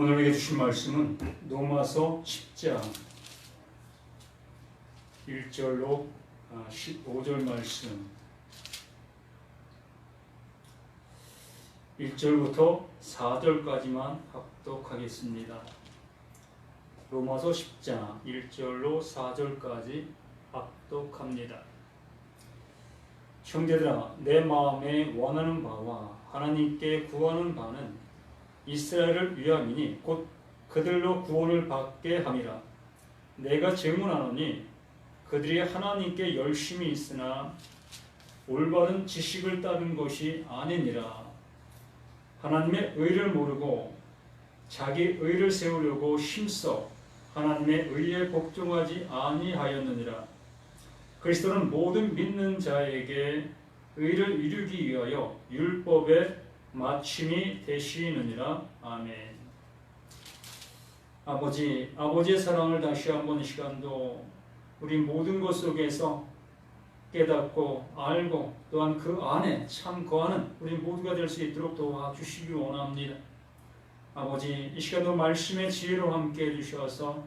오늘 우리에게 주신 말씀은 로마서 10장 1절로 15절 말씀, 1절부터 4절까지만 합독하겠습니다. 로마서 10장 1절로 4절까지 합독합니다. 형제들아, 내 마음에 원하는 바와 하나님께 구하는 바는 이스라엘을 위함이니 곧 그들로 구원을 받게 함이라. 내가 증언하노니 그들이 하나님께 열심히 있으나 올바른 지식을 따른 것이 아니니라. 하나님의 의를 모르고 자기 의를 세우려고 힘써 하나님의 의에 복종하지 아니하였느니라. 그리스도는 모든 믿는 자에게 의를 이루기 위하여 율법의 마침이 되시느니라. 아멘. 아버지의 사랑을 다시 한번 이 시간도 우리 모든 것 속에서 깨닫고 알고 또한 그 안에 참 거하는 우리 모두가 될 수 있도록 도와주시기 원합니다. 아버지, 이 시간도 말씀의 지혜로 함께 해주셔서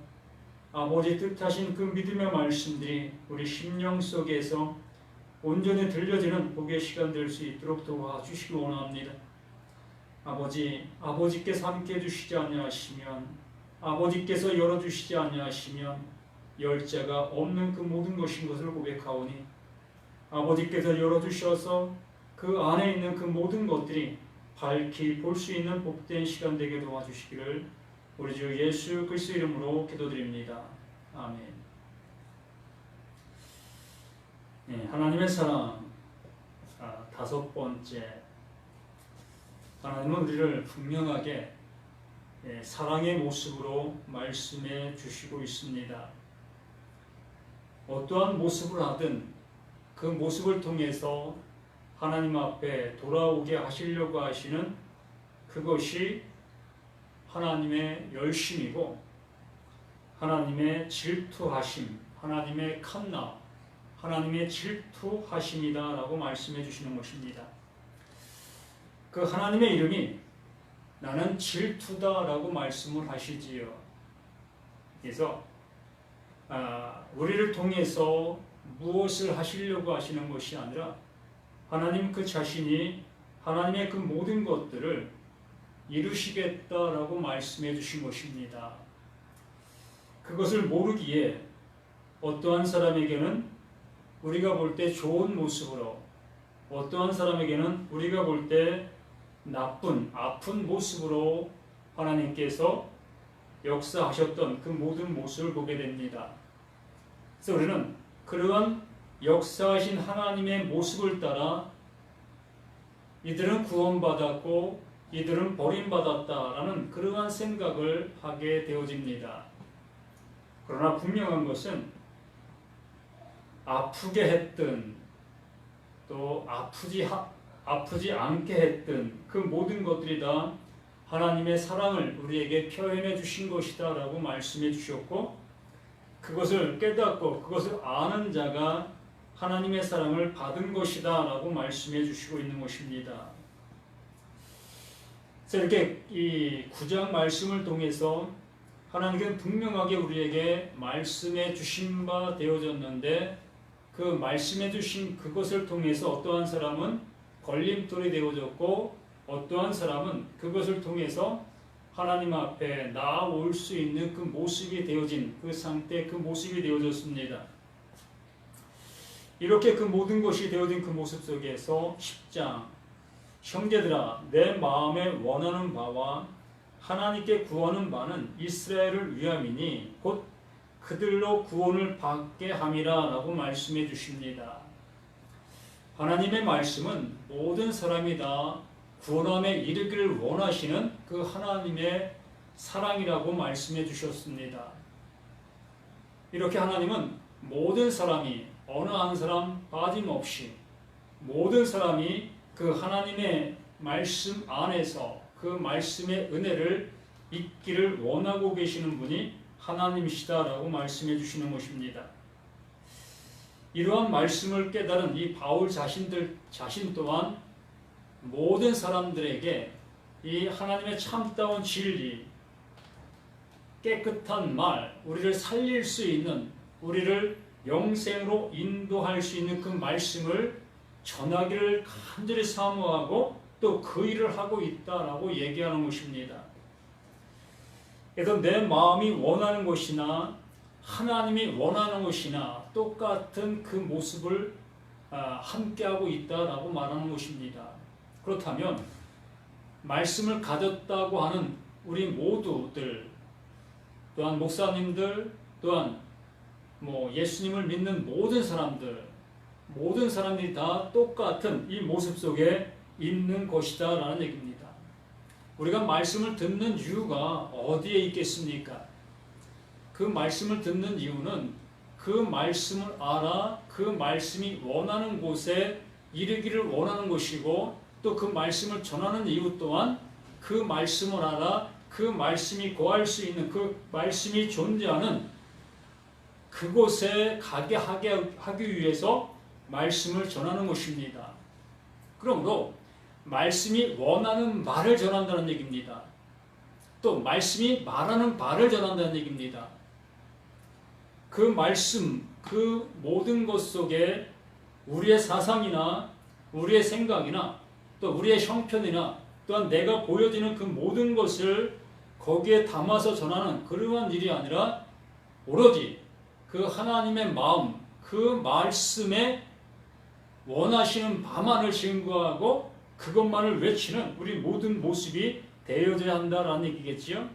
아버지 뜻하신 그 믿음의 말씀들이 우리 심령 속에서 온전히 들려지는 복의 시간 될 수 있도록 도와주시기 원합니다. 아버지께서 함께 해주시지 아니하시면, 아버지께서 열어주시지 아니하시면 열자가 없는 그 모든 것인 것을 고백하오니 아버지께서 열어주셔서 그 안에 있는 그 모든 것들이 밝히 볼 수 있는 복된 시간 되게 도와주시기를 우리 주 예수 그리스도 이름으로 기도드립니다. 아멘. 네, 하나님의 사랑 다섯 번째, 하나님은 우리를 분명하게 사랑의 모습으로 말씀해 주시고 있습니다. 어떠한 모습을 하든 그 모습을 통해서 하나님 앞에 돌아오게 하시려고 하시는 그것이 하나님의 열심이고 하나님의 질투하심, 하나님의 칸나, 하나님의 질투하심이다 라고 말씀해 주시는 것입니다. 그 하나님의 이름이 나는 질투다 라고 말씀을 하시지요. 그래서 우리를 통해서 무엇을 하시려고 하시는 것이 아니라 하나님 그 자신이 하나님의 그 모든 것들을 이루시겠다라고 말씀해 주신 것입니다. 그것을 모르기에 어떠한 사람에게는 우리가 볼 때 좋은 모습으로, 어떠한 사람에게는 우리가 볼 때 아픈 모습으로 하나님께서 역사하셨던 그 모든 모습을 보게 됩니다. 그래서 우리는 그러한 역사하신 하나님의 모습을 따라 이들은 구원받았고 이들은 버림받았다라는 그러한 생각을 하게 되어집니다. 그러나 분명한 것은 아프게 했든 또 아프지 않게 했든 그 모든 것들이 다 하나님의 사랑을 우리에게 표현해 주신 것이다 라고 말씀해 주셨고, 그것을 깨닫고 그것을 아는 자가 하나님의 사랑을 받은 것이다 라고 말씀해 주시고 있는 것입니다. 그래서 이렇게 이 9장 말씀을 통해서 하나님께서 분명하게 우리에게 말씀해 주신 바 되어졌는데, 그 말씀해 주신 그것을 통해서 어떠한 사람은 걸림돌이 되어졌고 어떠한 사람은 그것을 통해서 하나님 앞에 나아올 수 있는 그 모습이 되어진 그 상태, 그 모습이 되어졌습니다. 이렇게 그 모든 것이 되어진 그 모습 속에서 10장, 형제들아, 내 마음에 원하는 바와 하나님께 구하는 바는 이스라엘을 위함이니 곧 그들로 구원을 받게 함이라 라고 말씀해 주십니다. 하나님의 말씀은 모든 사람이 다 구원함에 이르기를 원하시는 그 하나님의 사랑이라고 말씀해 주셨습니다. 이렇게 하나님은 모든 사람이 어느 한 사람 빠짐없이 모든 사람이 그 하나님의 말씀 안에서 그 말씀의 은혜를 잊기를 원하고 계시는 분이 하나님이시다라고 말씀해 주시는 것입니다. 이러한 말씀을 깨달은 이 바울 자신 또한 모든 사람들에게 이 하나님의 참다운 진리, 깨끗한 말, 우리를 살릴 수 있는, 우리를 영생으로 인도할 수 있는 그 말씀을 전하기를 간절히 사모하고 또 그 일을 하고 있다라고 얘기하는 것입니다. 그래서 내 마음이 원하는 것이나 하나님이 원하는 것이나 똑같은 그 모습을 함께하고 있다라고 말하는 것입니다. 그렇다면 말씀을 가졌다고 하는 우리 모두들, 또한 목사님들, 또한 예수님을 믿는 모든 사람들이 다 똑같은 이 모습 속에 있는 것이다 라는 얘기입니다. 우리가 말씀을 듣는 이유가 어디에 있겠습니까? 그 말씀을 듣는 이유는 그 말씀을 알아 그 말씀이 원하는 곳에 이르기를 원하는 것이고, 또 그 말씀을 전하는 이유 또한 그 말씀을 알아 그 말씀이 거할 수 있는, 그 말씀이 존재하는 그곳에 가게 하기 위해서 말씀을 전하는 것입니다. 그러므로 말씀이 원하는 말을 전한다는 얘기입니다. 또 말씀이 말하는 바를 전한다는 얘기입니다. 그 말씀, 그 모든 것 속에 우리의 사상이나 우리의 생각이나 또 우리의 형편이나 또한 내가 보여지는 그 모든 것을 거기에 담아서 전하는 그러한 일이 아니라 오로지 그 하나님의 마음, 그 말씀에 원하시는 바만을 증거하고 그것만을 외치는 우리 모든 모습이 되어져야 한다라는 얘기겠지요.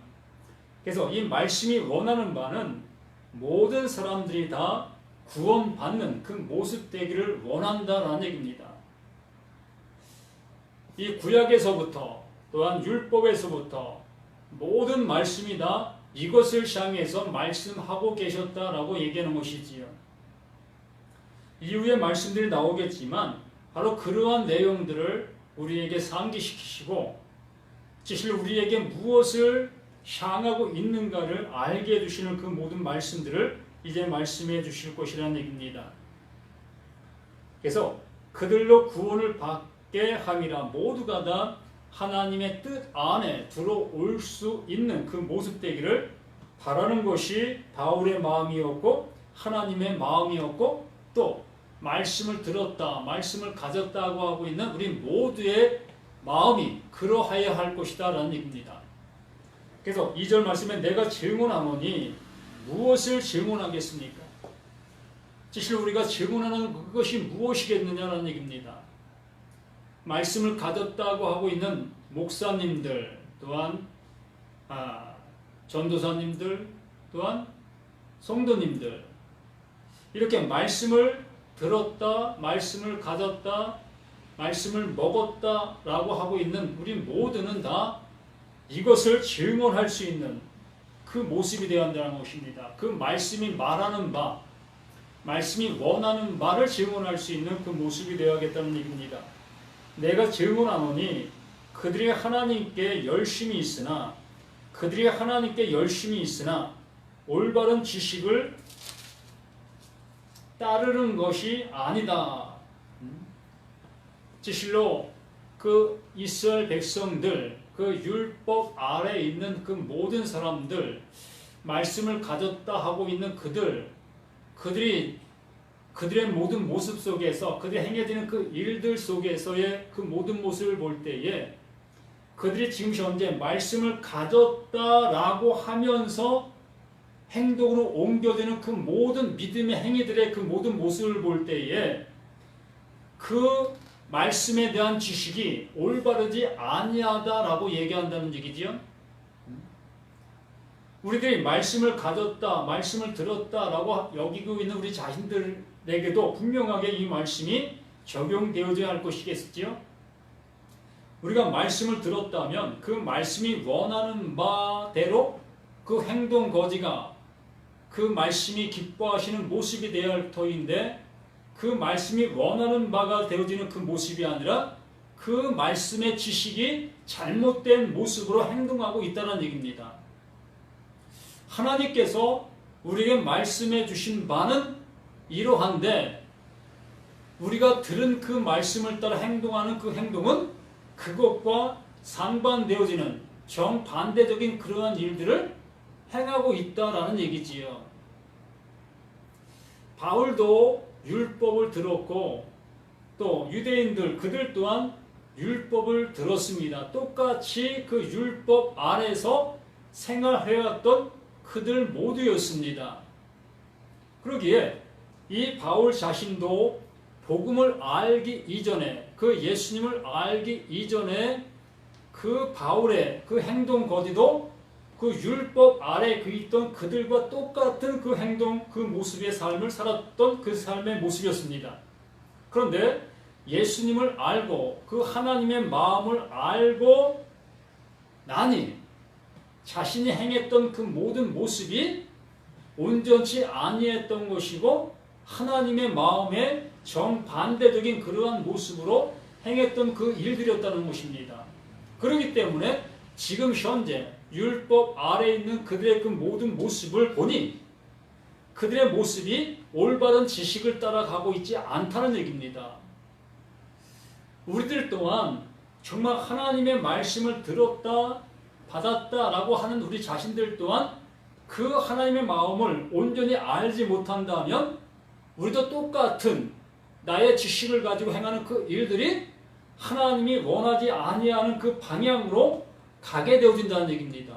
그래서 이 말씀이 원하는 바는 모든 사람들이 다 구원받는 그 모습 되기를 원한다라는 얘기입니다. 이 구약에서부터 또한 율법에서부터 모든 말씀이 다 이것을 향해서 말씀하고 계셨다라고 얘기하는 것이지요. 이후에 말씀들이 나오겠지만 바로 그러한 내용들을 우리에게 상기시키시고 사실 우리에게 무엇을 향하고 있는가를 알게 해주시는 그 모든 말씀들을 이제 말씀해 주실 것이라는 얘기입니다. 그래서 그들로 구원을 받게 함이라, 모두가 다 하나님의 뜻 안에 들어올 수 있는 그 모습 되기를 바라는 것이 바울의 마음이었고 하나님의 마음이었고, 또 말씀을 들었다, 말씀을 가졌다고 하고 있는 우리 모두의 마음이 그러하여야 할 것이다 라는 얘기입니다. 그래서 2절 말씀에 내가 증언하노니 무엇을 증언하겠습니까? 사실 우리가 증언하는 그것이 무엇이겠느냐라는 얘기입니다. 말씀을 가졌다고 하고 있는 목사님들, 또한 전도사님들, 또한 성도님들, 이렇게 말씀을 들었다, 말씀을 가졌다, 말씀을 먹었다라고 하고 있는 우리 모두는 다 이것을 증언할 수 있는 그 모습이 되어야 한다는 것입니다. 그 말씀이 말하는 바, 말씀이 원하는 바를 증언할 수 있는 그 모습이 되어야겠다는 얘기입니다. 내가 증언하노니 그들이 하나님께 열심히 있으나 올바른 지식을 따르는 것이 아니다. 진실로 그 이스라엘 백성들, 그 율법 아래에 있는 그 모든 사람들, 말씀을 가졌다 하고 있는 그들의 모든 모습 속에서, 그들이 행해지는 그 일들 속에서의 그 모든 모습을 볼 때에 그들이 지금 현재 말씀을 가졌다라고 하면서 행동으로 옮겨지는 그 모든 믿음의 행위들의 그 모든 모습을 볼 때에 그 말씀에 대한 지식이 올바르지 아니하다라고 얘기한다는 얘기지요. 우리들이 말씀을 가졌다, 말씀을 들었다라고 여기고 있는 우리 자신들에게도 분명하게 이 말씀이 적용되어져야 할 것이겠지요. 우리가 말씀을 들었다면 그 말씀이 원하는 바대로 그 행동 거지가 그 말씀이 기뻐하시는 모습이 되어야 할 터인데, 그 말씀이 원하는 바가 되어지는 그 모습이 아니라 그 말씀의 지식이 잘못된 모습으로 행동하고 있다는 얘기입니다. 하나님께서 우리에게 말씀해 주신 바는 이러한데 우리가 들은 그 말씀을 따라 행동하는 그 행동은 그것과 상반되어지는 정반대적인 그러한 일들을 행하고 있다라는 얘기지요. 바울도 율법을 들었고 또 유대인들 그들 또한 율법을 들었습니다. 똑같이 그 율법 아래서 생활해왔던 그들 모두였습니다. 그러기에 이 바울 자신도 복음을 알기 이전에, 그 예수님을 알기 이전에 그 바울의 그 행동 거디도 그 율법 아래 그 있던 그들과 똑같은 그 행동, 그 모습의 삶을 살았던 그 삶의 모습이었습니다. 그런데 예수님을 알고 그 하나님의 마음을 알고 나니 자신이 행했던 그 모든 모습이 온전치 아니했던 것이고 하나님의 마음에 정반대적인 그러한 모습으로 행했던 그 일들이었다는 것입니다. 그렇기 때문에 지금 현재 율법 아래에 있는 그들의 그 모든 모습을 보니 그들의 모습이 올바른 지식을 따라가고 있지 않다는 얘기입니다. 우리들 또한 정말 하나님의 말씀을 들었다, 받았다라고 하는 우리 자신들 또한 그 하나님의 마음을 온전히 알지 못한다면 우리도 똑같은 나의 지식을 가지고 행하는 그 일들이 하나님이 원하지 아니하는 그 방향으로 가게 되어진다는 얘기입니다.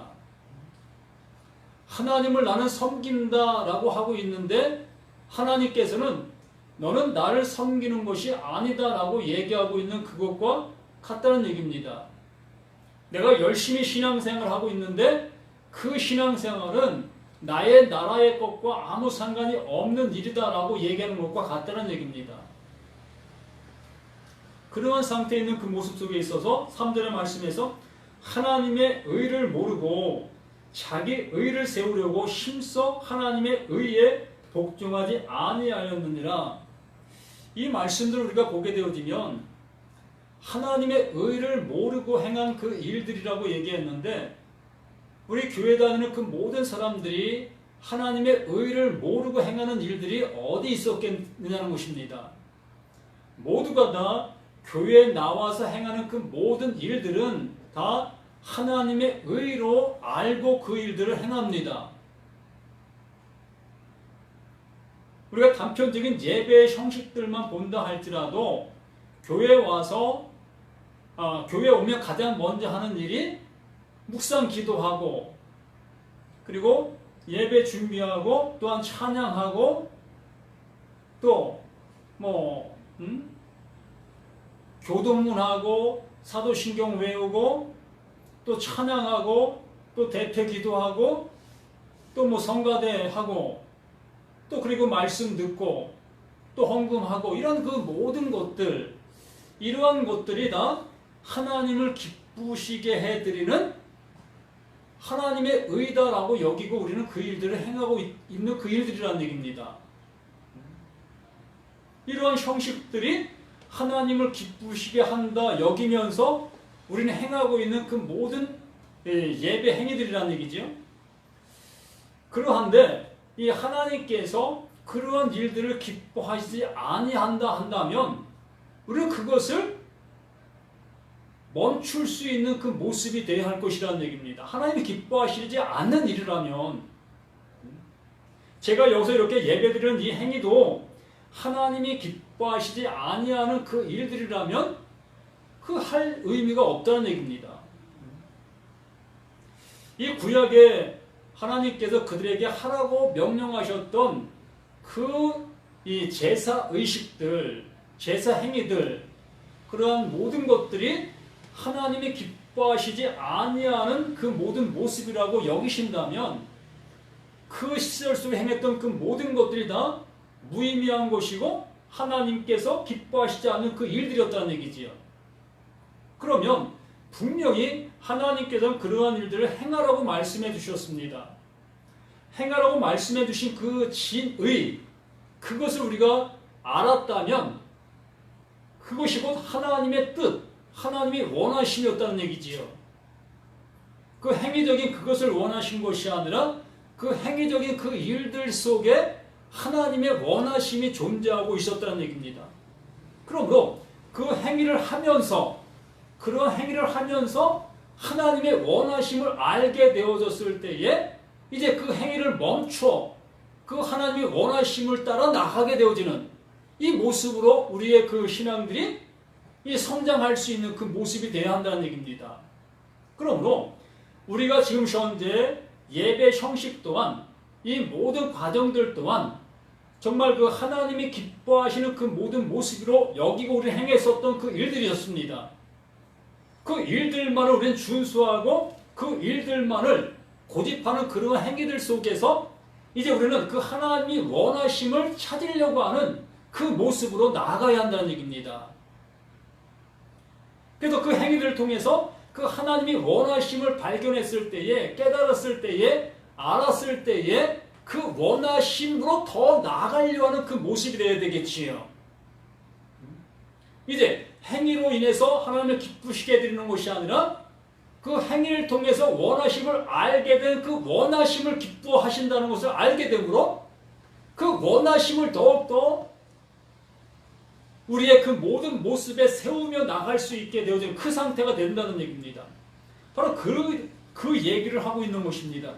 하나님을 나는 섬긴다라고 하고 있는데 하나님께서는 너는 나를 섬기는 것이 아니다라고 얘기하고 있는 그것과 같다는 얘기입니다. 내가 열심히 신앙생활을 하고 있는데 그 신앙생활은 나의 나라의 것과 아무 상관이 없는 일이다라고 얘기하는 것과 같다는 얘기입니다. 그러한 상태에 있는 그 모습 속에 있어서 3절의 말씀에서 하나님의 의를 모르고 자기 의를 세우려고 힘써 하나님의 의에 복종하지 아니하였느니라. 이 말씀들을 우리가 보게 되어지면 하나님의 의를 모르고 행한 그 일들이라고 얘기했는데 우리 교회 다니는 그 모든 사람들이 하나님의 의를 모르고 행하는 일들이 어디 있었겠느냐는 것입니다. 모두가 다 교회에 나와서 행하는 그 모든 일들은 다 하나님의 의로 알고 그 일들을 행합니다. 우리가 단편적인 예배의 형식들만 본다 할지라도 교회에 와서 교회에 오면 가장 먼저 하는 일이 묵상 기도하고 그리고 예배 준비하고 또한 찬양하고 또 교동문하고 사도신경 외우고 또 찬양하고 또 대퇴 기도하고 또 성가대하고 또 그리고 말씀 듣고 또 헌금하고 이런 그 모든 것들 이러한 것들이 다 하나님을 기쁘시게 해드리는 하나님의 의다라고 여기고 우리는 그 일들을 행하고 있는 그 일들이라는 얘기입니다. 이러한 형식들이 하나님을 기쁘시게 한다 여기면서 우리는 행하고 있는 그 모든 예배 행위들이라는 얘기죠. 그러한데 이 하나님께서 그러한 일들을 기뻐하시지 아니한다 한다면 우리는 그것을 멈출 수 있는 그 모습이 되어야 할 것이라는 얘기입니다. 하나님이 기뻐하시지 않는 일이라면 제가 여기서 이렇게 예배드리는 이 행위도 하나님이 기뻐하시지 아니하는 그 일들이라면 그 할 의미가 없다는 얘기입니다. 이 구약에 하나님께서 그들에게 하라고 명령하셨던 이 제사 의식들, 제사 행위들 그러한 모든 것들이 하나님이 기뻐하시지 아니하는 그 모든 모습이라고 여기신다면 그 시절 속에 행했던 그 모든 것들이 다 무의미한 것이고 하나님께서 기뻐하시지 않는 그 일들이었다는 얘기지요. 그러면 분명히 하나님께서는 그러한 일들을 행하라고 말씀해 주셨습니다. 행하라고 말씀해 주신 그 진의 그것을 우리가 알았다면 그것이 곧 하나님의 뜻, 하나님이 원하심이었다는 얘기지요. 그 행위적인 그것을 원하신 것이 아니라 그 행위적인 그 일들 속에 하나님의 원하심이 존재하고 있었다는 얘기입니다. 그러므로 그 행위를 하면서 그런 행위를 하면서 하나님의 원하심을 알게 되어졌을 때에 이제 그 행위를 멈춰 그 하나님의 원하심을 따라 나가게 되어지는 이 모습으로 우리의 그 신앙들이 이 성장할 수 있는 그 모습이 되어야 한다는 얘기입니다. 그러므로 우리가 지금 현재 예배 형식 또한 이 모든 과정들 또한 정말 그 하나님이 기뻐하시는 그 모든 모습으로 여기고 우리 행했었던 그 일들이었습니다. 그 일들만을 우리는 준수하고 그 일들만을 고집하는 그런 행위들 속에서 이제 우리는 그 하나님이 원하심을 찾으려고 하는 그 모습으로 나아가야 한다는 얘기입니다. 그래서 그 행위들을 통해서 그 하나님이 원하심을 발견했을 때에, 깨달았을 때에, 알았을 때에 그 원하심으로 더 나아가려고 하는 그 모습이 되어야 되겠지요. 이제 행위로 인해서 하나님을 기쁘시게 해드리는 것이 아니라 그 행위를 통해서 원하심을 알게 된 그 원하심을 기뻐하신다는 것을 알게 되므로 그 원하심을 더욱더 우리의 그 모든 모습에 세우며 나갈 수 있게 되어진 그 상태가 된다는 얘기입니다. 바로 그 얘기를 하고 있는 것입니다.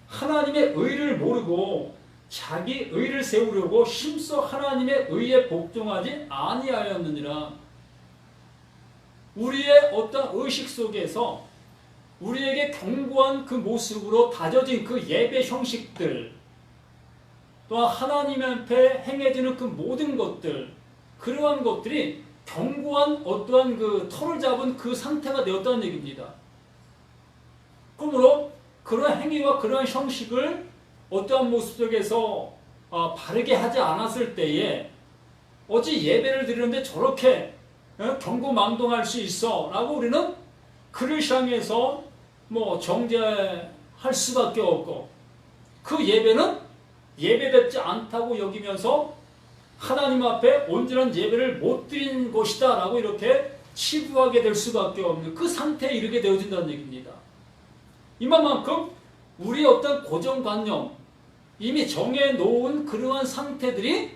하나님의 의를 모르고 자기 의를 세우려고 힘써 하나님의 의에 복종하지 아니하였느니라. 우리의 어떤 의식 속에서 우리에게 견고한 그 모습으로 다져진 그 예배 형식들, 또한 하나님 앞에 행해지는 그 모든 것들, 그러한 것들이 견고한 어떠한 그 털을 잡은 그 상태가 되었다는 얘기입니다. 그러므로 그러한 행위와 그러한 형식을 어떠한 모습 속에서 바르게 하지 않았을 때에 어찌 예배를 드리는데 저렇게 경고망동할 수 있어 라고 우리는 그를 향해서 정죄할 수밖에 없고, 그 예배는 예배됐지 않다고 여기면서 하나님 앞에 온전한 예배를 못 드린 것이다 라고 이렇게 치부하게 될 수밖에 없는 그 상태에 이르게 되어진다는 얘기입니다. 이만큼 우리의 어떤 고정관념, 이미 정해놓은 그러한 상태들이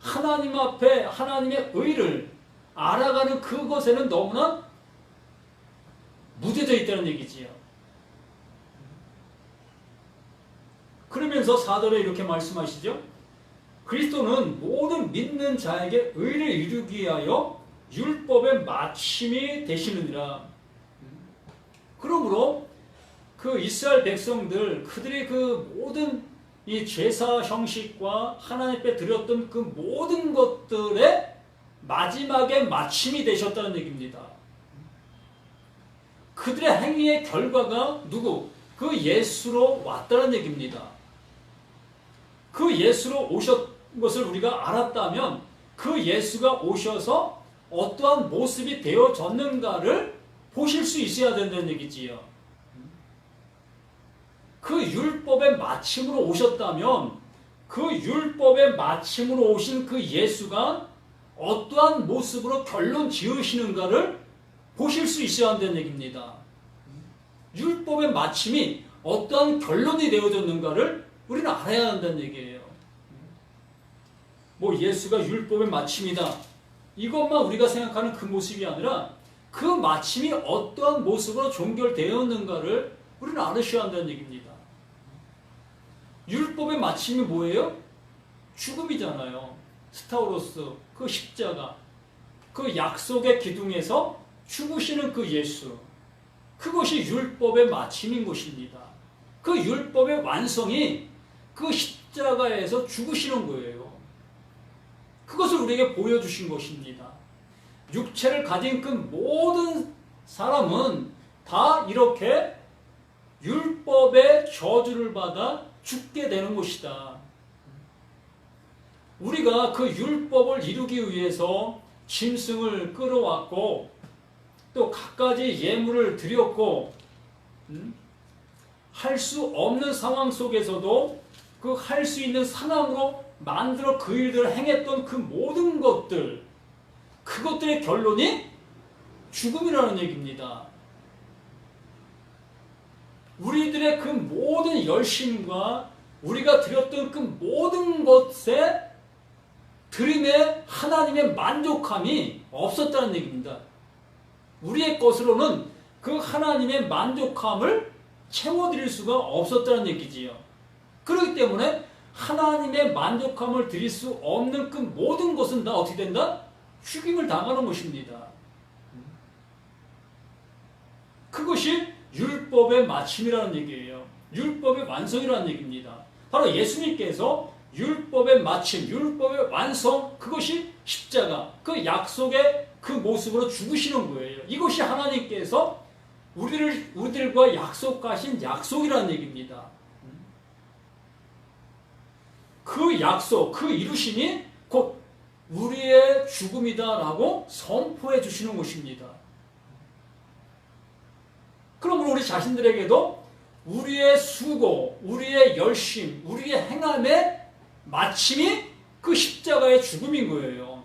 하나님 앞에 하나님의 의를 알아가는 그것에는 너무나 무뎌져 있다는 얘기지요. 그러면서 4절에 이렇게 말씀하시죠. 그리스도는 모든 믿는 자에게 의를 이루기 위하여 율법의 마침이 되시느니라. 그러므로 그 이스라엘 백성들, 그들의 그 모든 이 제사 형식과 하나님 앞에 드렸던 그 모든 것들의 마지막에 마침이 되셨다는 얘기입니다. 그들의 행위의 결과가 누구? 그 예수로 왔다는 얘기입니다. 그 예수로 오셨 것을 우리가 알았다면 그 예수가 오셔서 어떠한 모습이 되어졌는가를 보실 수 있어야 된다는 얘기지요. 그 율법의 마침으로 오셨다면 그 율법의 마침으로 오신 그 예수가 어떠한 모습으로 결론 지으시는가를 보실 수 있어야 한다는 얘기입니다. 율법의 마침이 어떠한 결론이 되어졌는가를 우리는 알아야 한다는 얘기예요. 예수가 율법의 마침이다, 이것만 우리가 생각하는 그 모습이 아니라 그 마침이 어떠한 모습으로 종결되었는가를 우리는 알으셔야 한다는 얘기입니다. 율법의 마침이 뭐예요? 죽음이잖아요. 스타우로스, 그 십자가, 그 약속의 기둥에서 죽으시는 그 예수, 그것이 율법의 마침인 것입니다. 그 율법의 완성이 그 십자가에서 죽으시는 거예요. 그것을 우리에게 보여주신 것입니다. 육체를 가진 그 모든 사람은 다 이렇게 율법의 저주를 받아 죽게 되는 것이다. 우리가 그 율법을 이루기 위해서 짐승을 끌어왔고 또 갖가지 예물을 드렸고 할 수 없는 상황 속에서도 그 할 수 있는 상황으로 만들어 그 일들을 행했던 그 모든 것들, 그것들의 결론이 죽음이라는 얘기입니다. 우리들의 그 모든 열심과 우리가 드렸던 그 모든 것에 드림의 하나님의 만족함이 없었다는 얘기입니다. 우리의 것으로는 그 하나님의 만족함을 채워드릴 수가 없었다는 얘기지요. 그렇기 때문에 하나님의 만족함을 드릴 수 없는 그 모든 것은 다 어떻게 된다? 죽임을 당하는 것입니다. 그것이 율법의 마침이라는 얘기예요. 율법의 완성이라는 얘기입니다. 바로 예수님께서 율법의 마침, 율법의 완성, 그것이 십자가, 그 약속의 그 모습으로 죽으시는 거예요. 이것이 하나님께서 우리들과 약속하신 약속이라는 얘기입니다. 그 약속, 그 이루심이 곧 우리의 죽음이다라고 선포해 주시는 것입니다. 그러므로 우리 자신들에게도 우리의 수고, 우리의 열심, 우리의 행함의 마침이 그 십자가의 죽음인 거예요.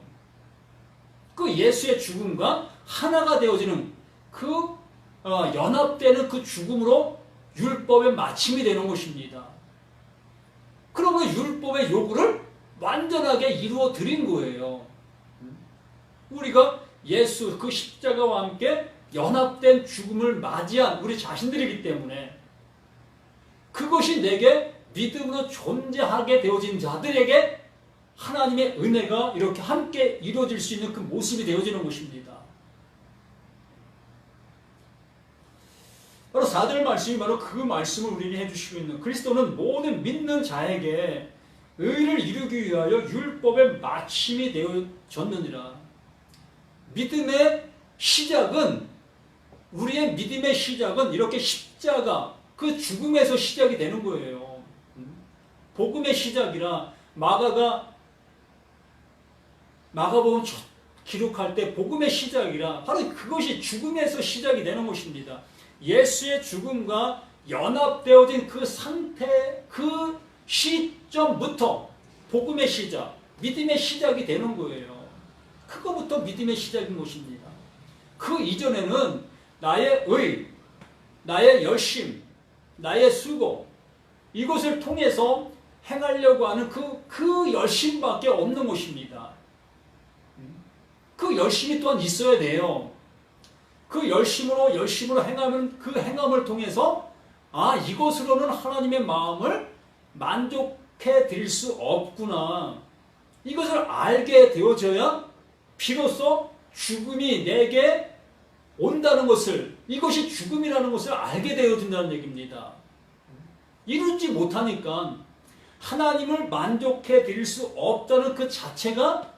그 예수의 죽음과 하나가 되어지는 그 연합되는 그 죽음으로 율법의 마침이 되는 것입니다. 그러므로 율법의 요구를 완전하게 이루어 드린 거예요. 우리가 예수 그 십자가와 함께 연합된 죽음을 맞이한 우리 자신들이기 때문에 그것이 내게 믿음으로 존재하게 되어진 자들에게 하나님의 은혜가 이렇게 함께 이루어질 수 있는 그 모습이 되어지는 것입니다. 바로 4절 말씀이 바로 그 말씀을 우리에게 해주시고 있는, 그리스도는 모든 믿는 자에게 의를 이루기 위하여 율법의 마침이 되어졌느니라. 믿음의 시작은, 우리의 믿음의 시작은 이렇게 십자가, 그 죽음에서 시작이 되는 거예요. 복음의 시작이라 마가복음 기록할 때 복음의 시작이라 바로 그것이 죽음에서 시작이 되는 것입니다. 예수의 죽음과 연합되어진 그 상태, 그 시점부터 복음의 시작, 믿음의 시작이 되는 거예요. 그거부터 믿음의 시작인 것입니다. 그 이전에는 나의 의, 나의 열심, 나의 수고, 이것을 통해서 행하려고 하는 그 열심밖에 없는 것입니다. 그 열심이 또한 있어야 돼요. 그 열심으로 행하면 그 행함을 통해서 이것으로는 하나님의 마음을 만족해 드릴 수 없구나. 이것을 알게 되어져야 비로소 죽음이 내게 온다는 것을, 이것이 죽음이라는 것을 알게 되어진다는 얘기입니다. 이루지 못하니까 하나님을 만족해 드릴 수 없다는 그 자체가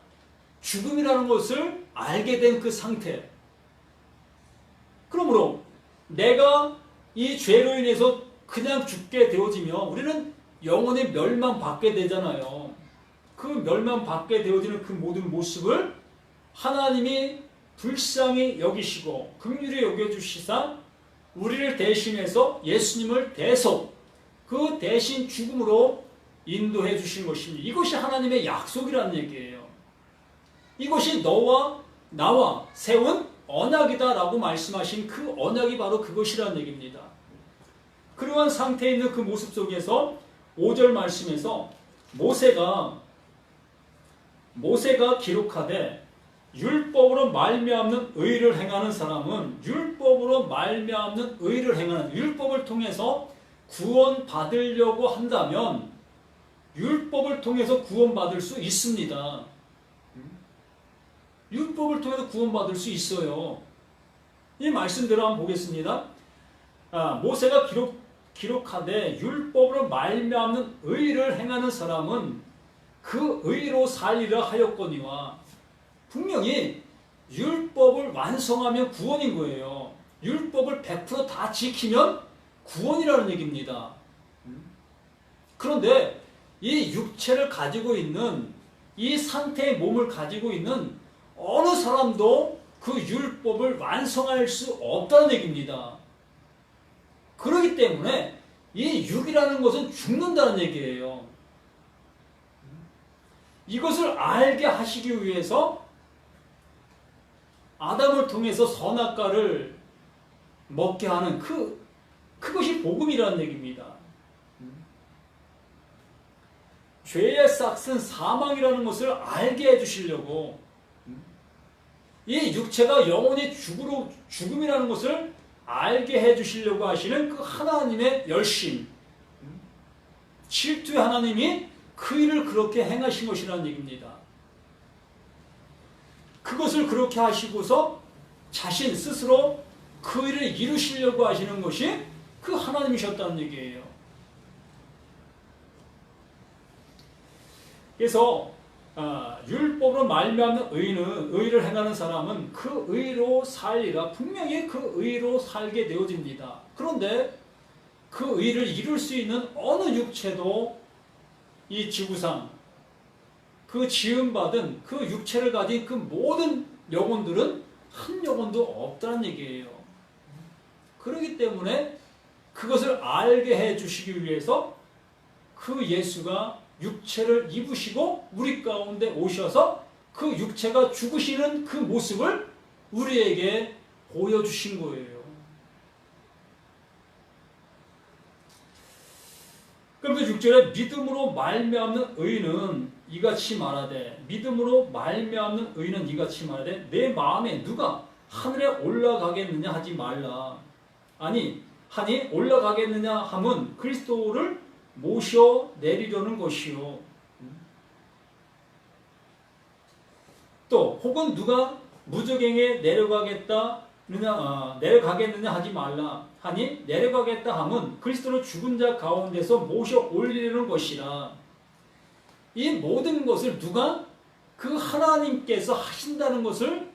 죽음이라는 것을 알게 된 그 상태. 그러므로 내가 이 죄로 인해서 그냥 죽게 되어지면 우리는 영원히 멸망받게 되잖아요. 그 멸망받게 되어지는 그 모든 모습을 하나님이 불쌍히 여기시고 긍휼히 여겨주시사 우리를 대신해서 예수님을 그 대신 죽음으로 인도해 주신 것입니다. 이것이 하나님의 약속이라는 얘기예요. 이것이 너와 나와 세운 언약이다라고 말씀하신 그 언약이 바로 그것이라는 얘기입니다. 그러한 상태에 있는 그 모습 속에서 5절 말씀에서 모세가 기록하되 율법으로 말미암는 의를 행하는 사람은 율법을 통해서 구원받으려고 한다면 율법을 통해서 구원받을 수 있습니다. 율법을 통해서 구원받을 수 있어요. 이 말씀대로 한번 보겠습니다. 모세가 기록하되 율법으로 말미암는 의를 행하는 사람은 그 의로 살리라 하였거니와, 분명히 율법을 완성하면 구원인 거예요. 율법을 100% 다 지키면 구원이라는 얘기입니다. 그런데 이 육체를 가지고 있는, 이 상태의 몸을 가지고 있는 어느 사람도 그 율법을 완성할 수 없다는 얘기입니다. 그렇기 때문에 이 육이라는 것은 죽는다는 얘기예요. 이것을 알게 하시기 위해서 아담을 통해서 선악과를 먹게 하는 그것이 복음이라는 얘기입니다. 죄의 싹은 사망이라는 것을 알게 해주시려고 이 육체가 영원히 죽음이라는 것을 알게 해주시려고 하시는 그 하나님의 열심, 질투의 하나님이 그 일을 그렇게 행하신 것이라는 얘기입니다. 그것을 그렇게 하시고서 자신 스스로 그 일을 이루시려고 하시는 것이 그 하나님이셨다는 얘기예요. 그래서 율법으로 말미암는 의를 행하는 사람은 그 의로 살리라, 분명히 그 의로 살게 되어집니다. 그런데 그 의를 이룰 수 있는 어느 육체도 이 지구상 그 지음받은 그 육체를 가진 그 모든 영혼들은 한 영혼도 없다는 얘기예요. 그렇기 때문에 그것을 알게 해주시기 위해서 그 예수가 육체를 입으시고 우리 가운데 오셔서 그 육체가 죽으시는 그 모습을 우리에게 보여주신 거예요. 그러면서 6절에 믿음으로 말미암는 의는 이같이 말하되, 믿음으로 말미암는 의는 이같이 말하되 내 마음에 누가 하늘에 올라가겠느냐 하지 말라. 아니 올라가겠느냐 함은 그리스도를 모셔 내리려는 것이요. 또 혹은 누가 무저갱에 내려가겠느냐 하지 말라. 하니 내려가겠다 함은 그리스도를 죽은 자 가운데서 모셔 올리려는 것이라. 이 모든 것을 누가? 그 하나님께서 하신다는 것을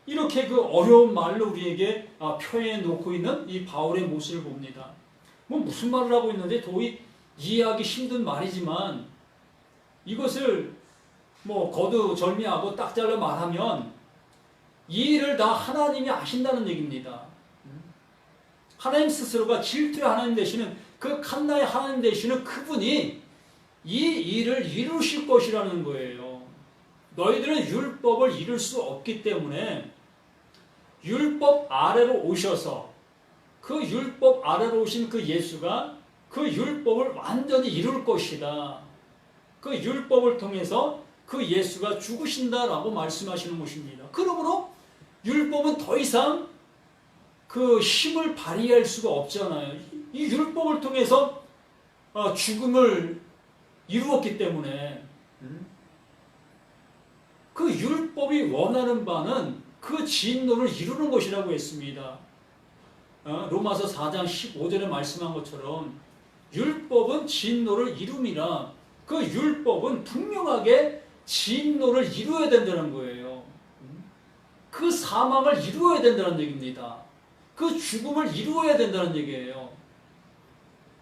이렇게 그 어려운 말로 우리에게 표현해 놓고 있는 이 바울의 모습을 봅니다. 무슨 말을 하고 있는지 도저히 이해하기 힘든 말이지만 이것을 거두절미하고 딱 잘라 말하면 이 일을 다 하나님이 하신다는 얘기입니다. 하나님 스스로가 질투의 하나님 되시는 그 칸나의 하나님 되시는 그분이 이 일을 이루실 것이라는 거예요. 너희들은 율법을 이룰 수 없기 때문에 율법 아래로 오셔서 그 율법 아래로 오신 그 예수가 그 율법을 완전히 이룰 것이다. 그 율법을 통해서 그 예수가 죽으신다라고 말씀하시는 것입니다. 그러므로 율법은 더 이상 그 힘을 발휘할 수가 없잖아요. 이 율법을 통해서 죽음을 이루었기 때문에 그 율법이 원하는 바는 그 진노를 이루는 것이라고 했습니다. 로마서 4장 15절에 말씀한 것처럼 율법은 진노를 이룸이라. 그 율법은 분명하게 진노를 이루어야 된다는 거예요. 그 사망을 이루어야 된다는 얘기입니다. 그 죽음을 이루어야 된다는 얘기예요.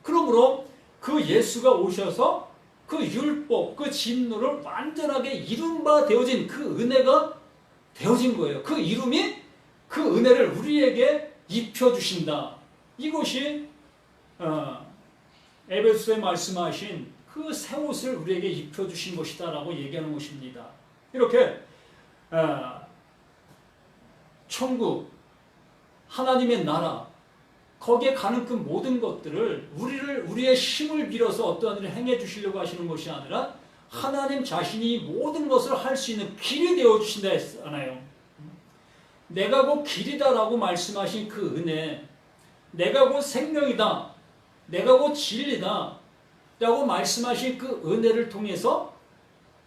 그러므로 그 예수가 오셔서 그 율법, 그 진노를 완전하게 이룬 바 되어진 그 은혜가 되어진 거예요. 그 이름이 그 은혜를 우리에게 입혀주신다. 이것이 에베소서에 말씀하신 그 새 옷을 우리에게 입혀주신 것이다 라고 얘기하는 것입니다. 이렇게 천국, 하나님의 나라, 거기에 가는 그 모든 것들을 우리의 힘을 빌어서 어떠한 일을 행해 주시려고 하시는 것이 아니라 하나님 자신이 모든 것을 할 수 있는 길이 되어 주신다 했잖아요. 내가 곧 길이다라고 말씀하신 그 은혜, 내가 곧 생명이다, 내가 곧 진리다 라고 말씀하신 그 은혜를 통해서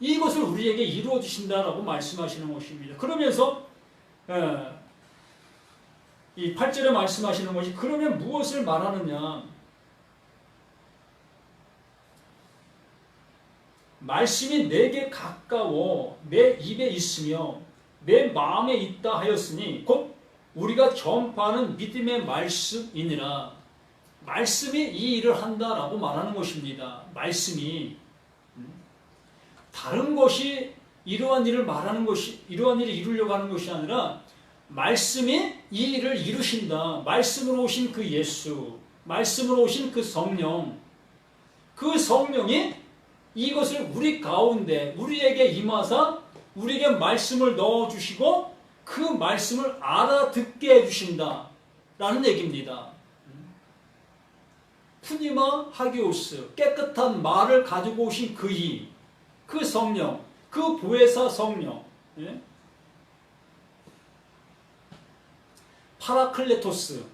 이것을 우리에게 이루어 주신다라고 말씀하시는 것입니다. 그러면서 이 8절에 말씀하시는 것이 그러면 무엇을 말하느냐? 말씀이 내게 가까워 내 입에 있으며 내 마음에 있다 하였으니 곧 우리가 전파하는 믿음의 말씀이니라. 말씀이 이 일을 한다라고 말하는 것입니다. 말씀이 다른 것이 이러한 일을 말하는 것이 이러한 일을 이루려고 하는 것이 아니라 말씀이 이 일을 이루신다. 말씀으로 오신 그 예수, 말씀으로 오신 그 성령, 그 성령이 이것을 우리 가운데 우리에게 임하사 우리에게 말씀을 넣어주시고 그 말씀을 알아듣게 해주신다 라는 얘기입니다. 푸니마 하기오스, 깨끗한 말을 가지고 오신 그 성령, 그 보혜사 성령, 파라클레토스,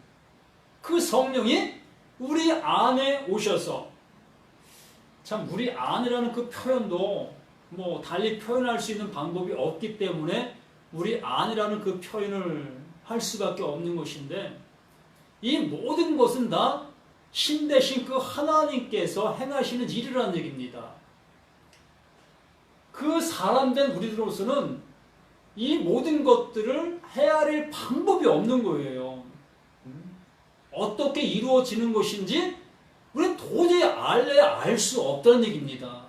그 성령이 우리 안에 오셔서, 참 우리 안이라는 그 표현도 뭐 달리 표현할 수 있는 방법이 없기 때문에 우리 안이라는 그 표현을 할 수밖에 없는 것인데, 이 모든 것은 다 신 대신 그 하나님께서 행하시는 일이라는 얘기입니다. 그 사람된 우리들로서는 이 모든 것들을 헤아릴 방법이 없는 거예요. 어떻게 이루어지는 것인지 우리는 도저히 알 수 없다는 얘기입니다.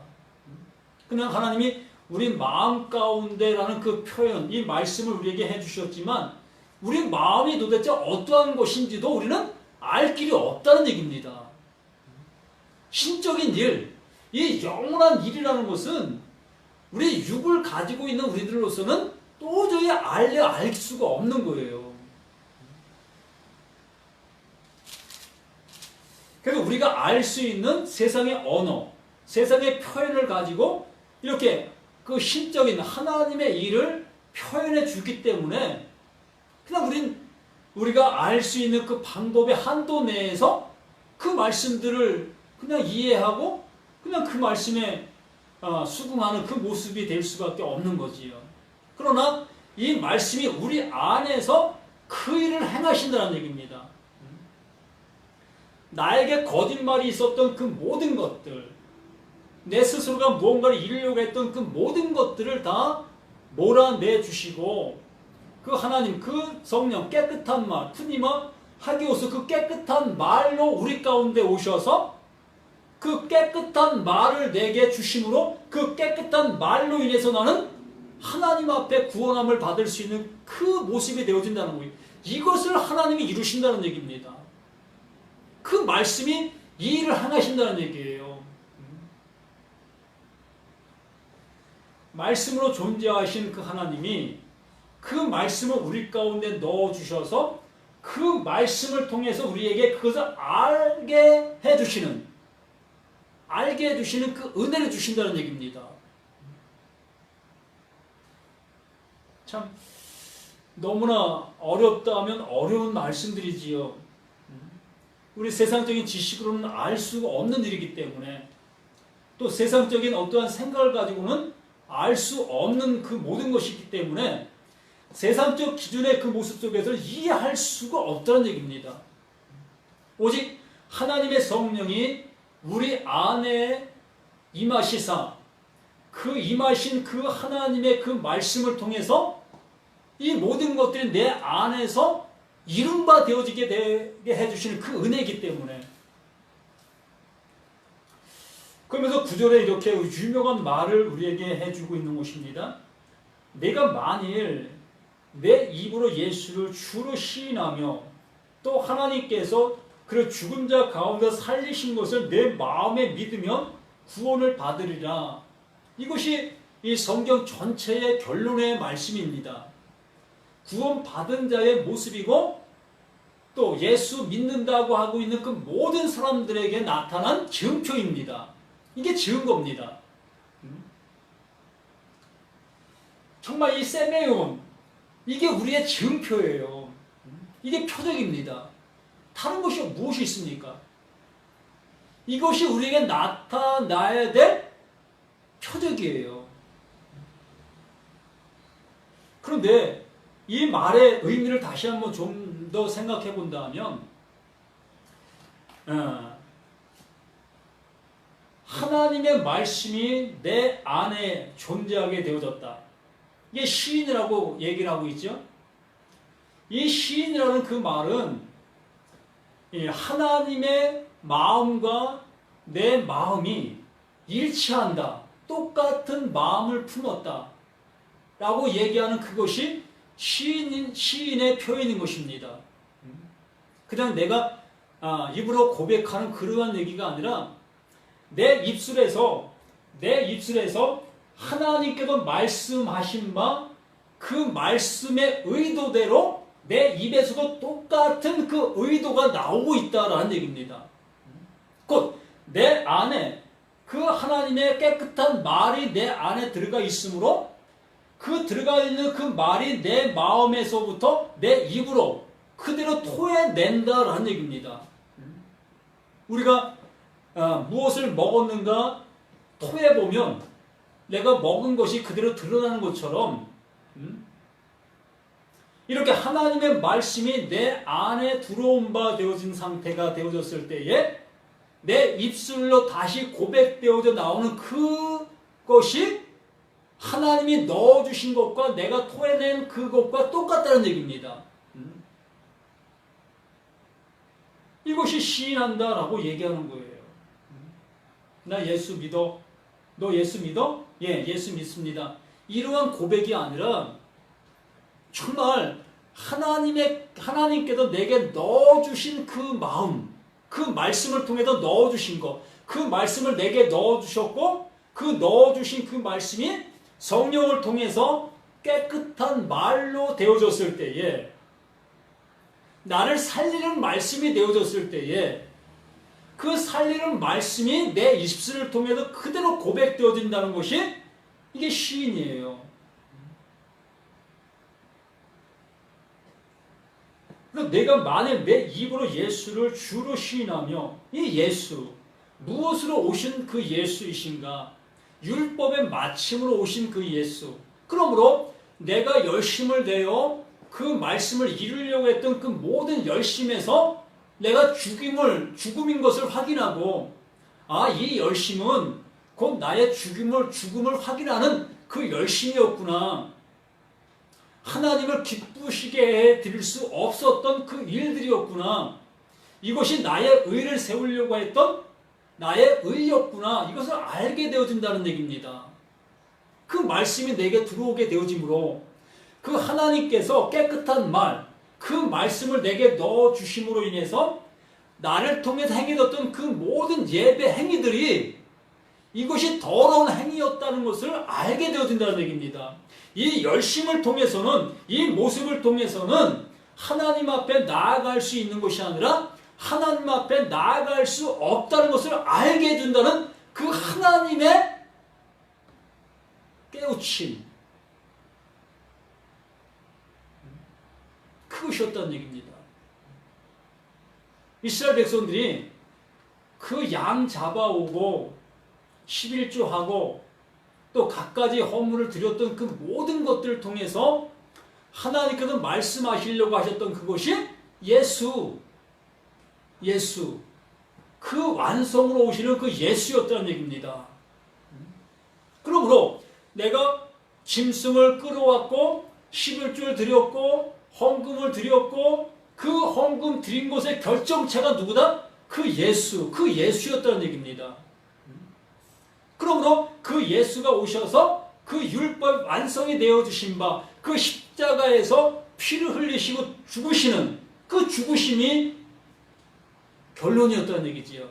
그냥 하나님이 우리 마음 가운데라는 그 표현, 이 말씀을 우리에게 해주셨지만 우리 마음이 도대체 어떠한 것인지도 우리는 알 길이 없다는 얘기입니다. 신적인 일, 이 영원한 일이라는 것은 우리 육을 가지고 있는 우리들로서는 도저히 알 수가 없는 거예요. 그래서 우리가 알 수 있는 세상의 언어, 세상의 표현을 가지고 이렇게 그 신적인 하나님의 일을 표현해 주기 때문에 그냥 우리가 알 수 있는 그 방법의 한도 내에서 그 말씀들을 그냥 이해하고 그냥 그 말씀에 수긍하는 그 모습이 될 수밖에 없는 거지요. 그러나 이 말씀이 우리 안에서 그 일을 행하신다는 얘기입니다. 나에게 거짓말이 있었던 그 모든 것들, 내 스스로가 무언가를 이루려고 했던 그 모든 것들을 다 몰아내주시고 그 하나님, 그 성령, 깨끗한 말, 푸니마 하기오스 그 깨끗한 말로 우리 가운데 오셔서 그 깨끗한 말을 내게 주심으로 그 깨끗한 말로 인해서 나는 하나님 앞에 구원함을 받을 수 있는 그 모습이 되어진다는 거예요. 이것을 하나님이 이루신다는 얘기입니다. 그 말씀이 이 일을 행하신다는 얘기예요. 말씀으로 존재하신 그 하나님이 그 말씀을 우리 가운데 넣어주셔서 그 말씀을 통해서 우리에게 그것을 알게 해주시는 그 은혜를 주신다는 얘기입니다. 참 너무나 어렵다 하면 어려운 말씀들이지요. 우리 세상적인 지식으로는 알 수가 없는 일이기 때문에 또 세상적인 어떠한 생각을 가지고는 알 수 없는 그 모든 것이기 때문에 세상적 기준의 그 모습 속에서 이해할 수가 없다는 얘기입니다. 오직 하나님의 성령이 우리 안에 임하시사 그 임하신 그 하나님의 그 말씀을 통해서 이 모든 것들이 내 안에서 이룬바 되어지게 되게 해주시는 그 은혜이기 때문에 그러면서 9절에 이렇게 유명한 말을 우리에게 해주고 있는 것입니다. 내가 만일 내 입으로 예수를 주로 시인하며 또 하나님께서 그 죽은 자 가운데 살리신 것을 내 마음에 믿으면 구원을 받으리라. 이것이 이 성경 전체의 결론의 말씀입니다. 구원받은 자의 모습이고 또 예수 믿는다고 하고 있는 그 모든 사람들에게 나타난 증표입니다. 이게 증거입니다. 정말 이 세메온 이게 우리의 증표예요. 이게 표적입니다. 다른 것이 무엇이 있습니까? 이것이 우리에게 나타나야 될 표적이에요. 그런데 이 말의 의미를 다시 한번 좀 더 생각해 본다면 하나님의 말씀이 내 안에 존재하게 되어졌다. 이게 시인이라고 얘기를 하고 있죠. 이 시인이라는 그 말은 하나님의 마음과 내 마음이 일치한다. 똑같은 마음을 품었다. 라고 얘기하는 그것이 시인의 표현인 것입니다. 그냥 내가 입으로 고백하는 그러한 얘기가 아니라 내 입술에서 하나님께서 말씀하신 바 그 말씀의 의도대로 내 입에서도 똑같은 그 의도가 나오고 있다라는 얘기입니다. 곧 내 안에 그 하나님의 깨끗한 말이 내 안에 들어가 있으므로 그 들어가 있는 그 말이 내 마음에서부터 내 입으로 그대로 토해낸다라는 얘기입니다. 우리가 무엇을 먹었는가 토해보면 내가 먹은 것이 그대로 드러나는 것처럼 이렇게 하나님의 말씀이 내 안에 들어온 바 되어진 상태가 되어졌을 때에 내 입술로 다시 고백되어져 나오는 그것이 하나님이 넣어주신 것과 내가 토해낸 그것과 똑같다는 얘기입니다. 이것이 시인한다라고 얘기하는 거예요. 나 예수 믿어. 너 예수 믿어? 예, 예수 믿습니다. 이러한 고백이 아니라 정말 하나님께서 내게 넣어주신 그 마음, 그 말씀을 통해서 넣어주신 것, 그 말씀을 내게 넣어주셨고 그 넣어주신 그 말씀이 성령을 통해서 깨끗한 말로 되어졌을 때에 나를 살리는 말씀이 되어졌을 때에 그 살리는 말씀이 내 입술을 통해서 그대로 고백되어진다는 것이 이게 시인이에요. 내가 만일 내 입으로 예수를 주로 시인하며 이 예수, 무엇으로 오신 그 예수이신가? 율법의 마침으로 오신 그 예수. 그러므로 내가 열심을 내어 그 말씀을 이루려고 했던 그 모든 열심에서 내가 죽음인 것을 확인하고 이 열심은 곧 나의 죽음을 확인하는 그 열심이었구나. 하나님을 기쁘시게 해드릴 수 없었던 그 일들이었구나. 이것이 나의 의를 세우려고 했던 나의 의였구나. 이것을 알게 되어진다는 얘기입니다. 그 말씀이 내게 들어오게 되어지므로 그 하나님께서 깨끗한 말, 그 말씀을 내게 넣어주심으로 인해서 나를 통해서 행해졌던 그 모든 예배 행위들이 이것이 더러운 행위였다는 것을 알게 되어진다는 얘기입니다. 이 열심을 통해서는, 이 모습을 통해서는 하나님 앞에 나아갈 수 있는 것이 아니라 하나님 앞에 나아갈 수 없다는 것을 알게 해준다는 그 하나님의 깨우침, 그것이었다는 얘기입니다. 이스라엘 백성들이 그 양 잡아오고 11조하고 또 갖가지 헌물을 드렸던 그 모든 것들을 통해서 하나님께서 말씀하시려고 하셨던 그것이 예수, 그 완성으로 오시는 그 예수였다는 얘기입니다. 그러므로 내가 짐승을 끌어왔고 11조를 드렸고 헌금을 드렸고 그 헌금 드린 것의 결정체가 누구다? 그 예수였다는 얘기입니다. 그러므로 그 예수가 오셔서 그 율법 완성이 되어주신 바 그 십자가에서 피를 흘리시고 죽으시는 그 죽으심이 결론이었다는 얘기지요.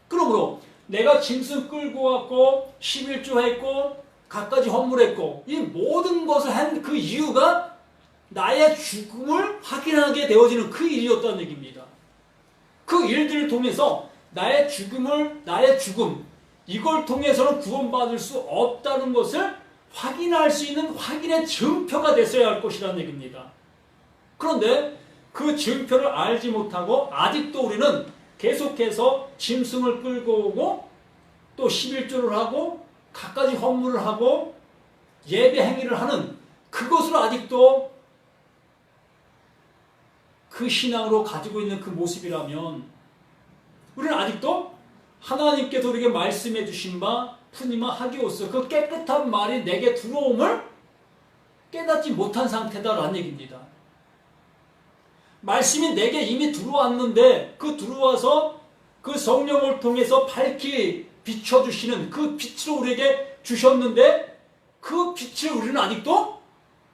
그러므로 내가 짐승 끌고 왔고 11조 했고 갖가지 헌물했고 이 모든 것을 한 그 이유가 나의 죽음을 확인하게 되어지는 그 일이었다는 얘기입니다. 그 일들을 통해서 나의 죽음, 이걸 통해서는 구원받을 수 없다는 것을 확인할 수 있는 확인의 증표가 됐어야 할 것이라는 얘기입니다. 그런데 그 증표를 알지 못하고 아직도 우리는 계속해서 짐승을 끌고 오고 또 11조를 하고 갖가지 헌물을 하고 예배 행위를 하는 그것을 아직도 그 신앙으로 가지고 있는 그 모습이라면 우리는 아직도 하나님께서 우리에게 말씀해 주신 바 푸니마 하기오스 그 깨끗한 말이 내게 들어옴을 깨닫지 못한 상태다라는 얘기입니다. 말씀이 내게 이미 들어왔는데 그 들어와서 그 성령을 통해서 밝히 비춰주시는 그 빛을 우리에게 주셨는데 그 빛을 우리는 아직도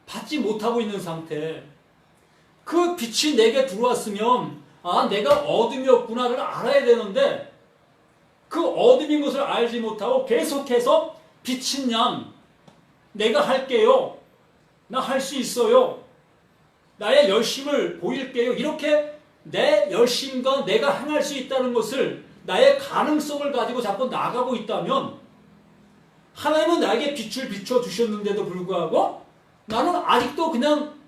받지 못하고 있는 상태. 그 빛이 내게 들어왔으면 내가 어둠이었구나를 알아야 되는데 그 어둠인 것을 알지 못하고 계속해서 비친 양 내가 할게요. 나 할 수 있어요. 나의 열심을 보일게요. 이렇게 내 열심과 내가 행할 수 있다는 것을 나의 가능성을 가지고 자꾸 나가고 있다면 하나님은 나에게 빛을 비춰주셨는데도 불구하고 나는 아직도 그냥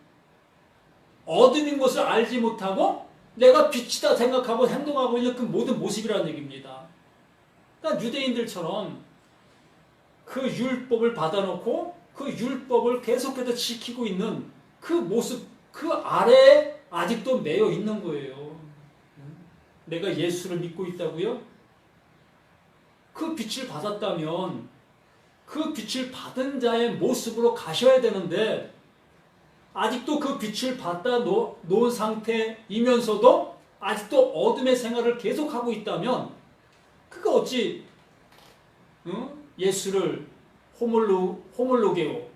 어둠인 것을 알지 못하고 내가 빛이다 생각하고 행동하고 있는 그 모든 모습이라는 얘기입니다. 그러니까 유대인들처럼 그 율법을 받아놓고 그 율법을 계속해서 지키고 있는 그 모습, 그 아래에 아직도 매여 있는 거예요. 내가 예수를 믿고 있다고요? 그 빛을 받았다면 그 빛을 받은 자의 모습으로 가셔야 되는데 아직도 그 빛을 받다 놓은 상태이면서도 아직도 어둠의 생활을 계속하고 있다면 그가 어찌 예수를 호몰로게오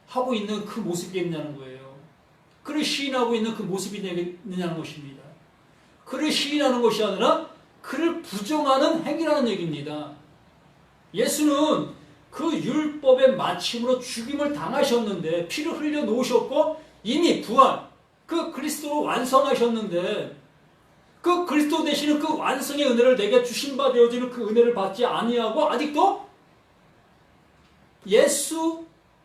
하고 있는 그 모습이겠냐는 거예요. 그를 시인하고 있는 그 모습이 되느냐는 것입니다. 그를 시인하는 것이 아니라 그를 부정하는 행위라는 얘기입니다. 예수는 그 율법의 마침으로 죽임을 당하셨는데 피를 흘려 놓으셨고 이미 부활, 그 그리스도로 완성하셨는데 그 그리스도 되시는 그 완성의 은혜를 내게 주신 바 되어지는 그 은혜를 받지 아니하고 아직도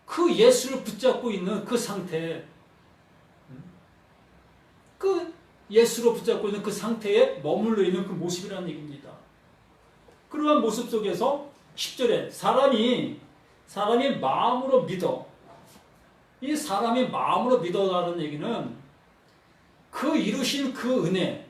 그 예수를 붙잡고 있는 그 상태, 그 예수로 붙잡고 있는 그 상태에 머물러 있는 그 모습이라는 얘기입니다. 그러한 모습 속에서 10절에 사람이 마음으로 믿어. 이 사람이 마음으로 믿어라는 얘기는 그 이루신 그 은혜,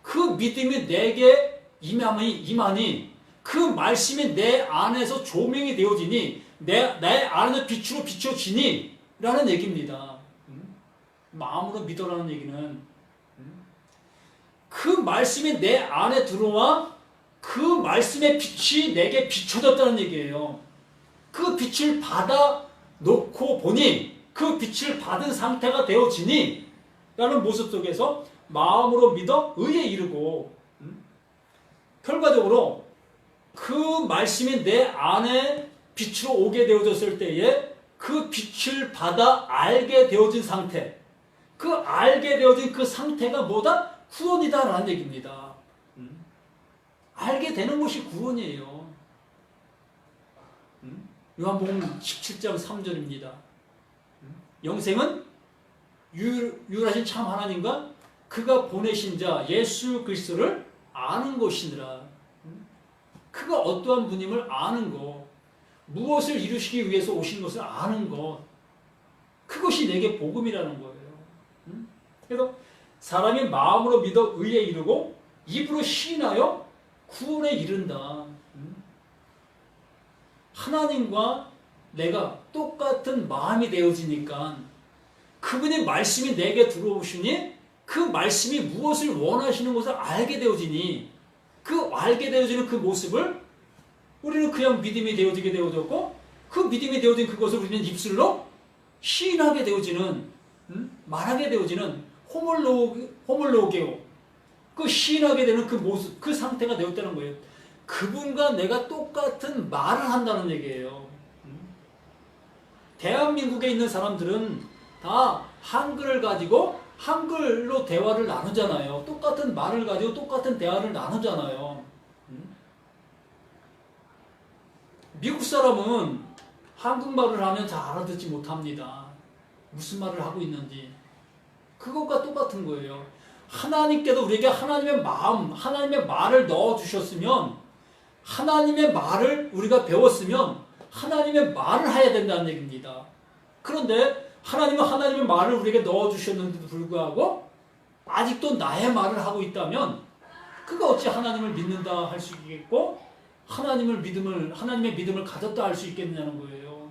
그 믿음이 내게 임하니 그 말씀이 내 안에서 조명이 되어지니 내 안에서 빛으로 비춰지니 라는 얘기입니다. 마음으로 믿어라는 얘기는 그 말씀이 내 안에 들어와 그 말씀의 빛이 내게 비춰졌다는 얘기예요. 그 빛을 받아 놓고 보니 그 빛을 받은 상태가 되어지니 라는 모습 속에서 마음으로 믿어 의에 이르고 결과적으로 그 말씀이 내 안에 빛으로 오게 되어졌을 때에 그 빛을 받아 알게 되어진 상태, 그 알게 되어진 그 상태가 뭐다? 구원이다라는 얘기입니다. 알게 되는 것이 구원이에요. 요한복음 17장 3절입니다. 영생은 유일하신 참 하나님과 그가 보내신 자 예수 그리스도를 아는 것이니라. 그가 어떠한 분임을 아는 것, 무엇을 이루시기 위해서 오신 것을 아는 것, 그것이 내게 복음이라는 거예요. 그래서 사람이 마음으로 믿어 의에 이르고 입으로 시인하여 구원에 이른다. 하나님과 내가 똑같은 마음이 되어지니까 그분의 말씀이 내게 들어오시니 그 말씀이 무엇을 원하시는 것을 알게 되어지니 그 알게 되어지는 그 모습을 우리는 그냥 믿음이 되어지게 되어졌고 그 믿음이 되어진 그것을 우리는 입술로 시인하게 되어지는 말하게 되어지는 호몰로게오 그 시인하게 되는 그 모습 그 상태가 되었다는 거예요. 그분과 내가 똑같은 말을 한다는 얘기예요. 대한민국에 있는 사람들은 다 한글을 가지고 한글로 대화를 나누잖아요. 똑같은 말을 가지고 똑같은 대화를 나누잖아요. 미국 사람은 한국말을 하면 잘 알아듣지 못합니다. 무슨 말을 하고 있는지. 그것과 똑같은 거예요. 하나님께도 우리에게 하나님의 마음, 하나님의 말을 넣어주셨으면 하나님의 말을 우리가 배웠으면 하나님의 말을 해야 된다는 얘기입니다. 그런데 하나님은 하나님의 말을 우리에게 넣어주셨는데도 불구하고 아직도 나의 말을 하고 있다면 그가 어찌 하나님을 믿는다 할 수 있겠고 하나님의 믿음을 가졌다 할 수 있겠느냐는 거예요.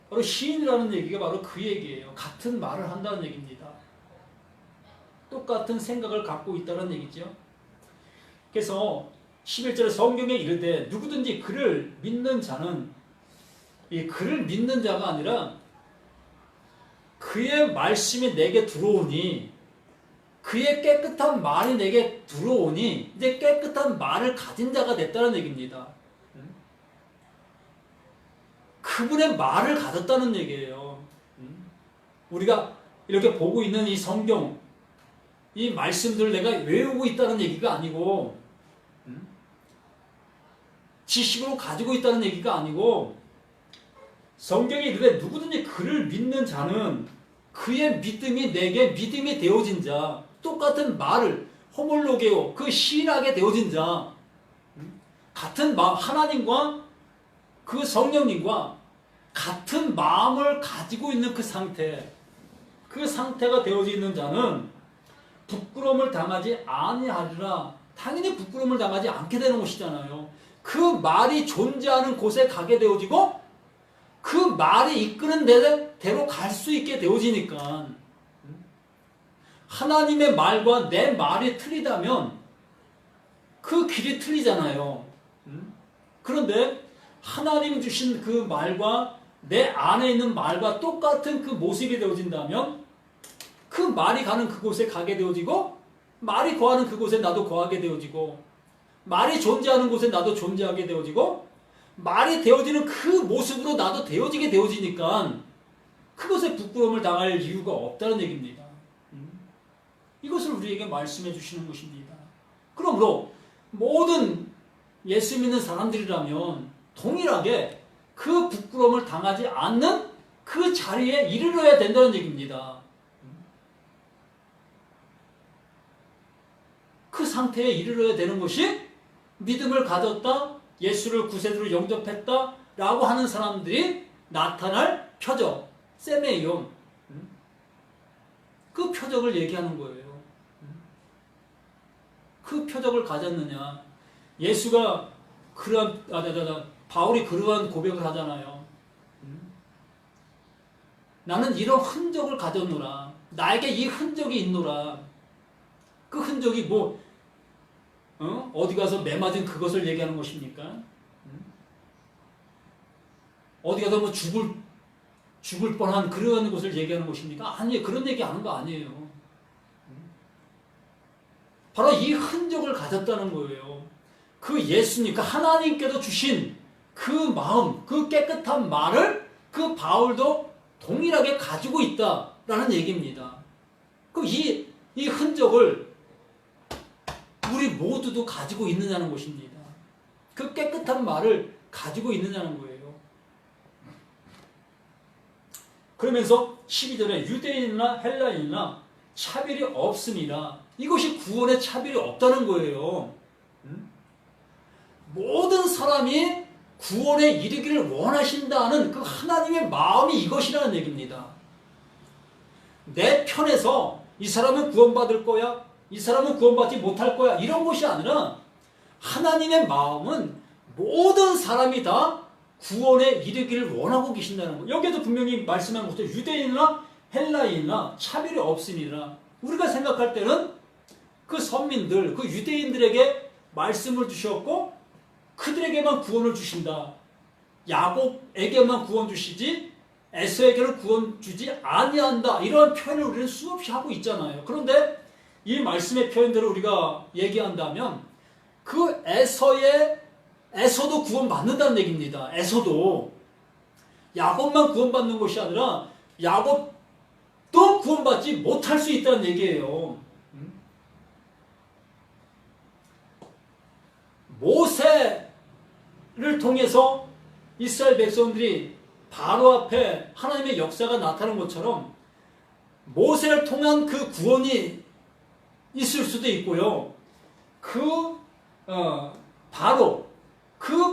바로 시인이라는 얘기가 바로 그 얘기예요. 같은 말을 한다는 얘기입니다. 똑같은 생각을 갖고 있다는 얘기죠. 그래서 11절에 성경에 이르되 누구든지 그를 믿는 자는 이 그를 믿는 자가 아니라 그의 말씀이 내게 들어오니 그의 깨끗한 말이 내게 들어오니 이제 깨끗한 말을 가진 자가 됐다는 얘기입니다. 그분의 말을 가졌다는 얘기예요. 우리가 이렇게 보고 있는 이 성경 이 말씀들을 내가 외우고 있다는 얘기가 아니고 지식으로 가지고 있다는 얘기가 아니고 성경에 이르되 누구든지 그를 믿는 자는 그의 믿음이 내게 믿음이 되어진 자, 똑같은 말을 호몰로게오, 그 신하게 되어진 자, 같은 마음, 하나님과 그 성령님과 같은 마음을 가지고 있는 그 상태가 되어져 있는 자는 부끄러움을 당하지 아니하리라. 당연히 부끄러움을 당하지 않게 되는 것이잖아요. 그 말이 존재하는 곳에 가게 되어지고 그 말이 이끄는 대로 갈 수 있게 되어지니까, 하나님의 말과 내 말이 틀리다면 그 길이 틀리잖아요. 그런데 하나님 주신 그 말과 내 안에 있는 말과 똑같은 그 모습이 되어진다면 그 말이 가는 그곳에 가게 되어지고, 말이 거하는 그곳에 나도 거하게 되어지고, 말이 존재하는 곳에 나도 존재하게 되어지고, 말이 되어지는 그 모습으로 나도 되어지게 되어지니까 그것에 부끄러움을 당할 이유가 없다는 얘기입니다. 이것을 우리에게 말씀해 주시는 것입니다. 그러므로 모든 예수 믿는 사람들이라면 동일하게 그 부끄러움을 당하지 않는 그 자리에 이르러야 된다는 얘기입니다. 그 상태에 이르러야 되는 것이 믿음을 가졌다, 예수를 구세주로 영접했다 라고 하는 사람들이 나타날 표적, 세메이온, 그 표적을 얘기하는 거예요. 그 표적을 가졌느냐. 예수가 바울이 그러한 고백을 하잖아요. 나는 이런 흔적을 가졌노라. 나에게 이 흔적이 있노라. 그 흔적이 어디 가서 매맞은 그것을 얘기하는 것입니까? 어디 가서 죽을 뻔한 그런 것을 얘기하는 것입니까? 아니에요. 그런 얘기 하는 거 아니에요. 바로 이 흔적을 가졌다는 거예요. 그 예수님, 그 하나님께서 주신 그 마음, 그 깨끗한 말을 그 바울도 동일하게 가지고 있다라는 얘기입니다. 이 흔적을 우리 모두도 가지고 있느냐는 것입니다. 그 깨끗한 말을 가지고 있느냐는 거예요. 그러면서 12절에 유대인이나 헬라인이나 차별이 없습니다. 이것이 구원의 차별이 없다는 거예요. 모든 사람이 구원에 이르기를 원하신다는 그 하나님의 마음이 이것이라는 얘기입니다. 내 편에서 이 사람은 구원받을 거야, 이 사람은 구원받지 못할 거야, 이런 것이 아니라 하나님의 마음은 모든 사람이 다 구원에 이르기를 원하고 계신다는 거. 여기에도 분명히 말씀한 것처럼 유대인이나 헬라인이나 차별이 없으니라. 우리가 생각할 때는 그 선민들, 그 유대인들에게 말씀을 주셨고 그들에게만 구원을 주신다. 야곱에게만 구원 주시지 에서에게는 구원 주지 아니한다. 이런 표현을 우리는 수없이 하고 있잖아요. 그런데 이 말씀의 표현대로 우리가 얘기한다면 그 에서도 구원받는다는 얘기입니다. 에서도. 야곱만 구원받는 것이 아니라 야곱도 구원받지 못할 수 있다는 얘기예요. 모세를 통해서 이스라엘 백성들이 바로 앞에 하나님의 역사가 나타난 것처럼 모세를 통한 그 구원이 있을 수도 있고요.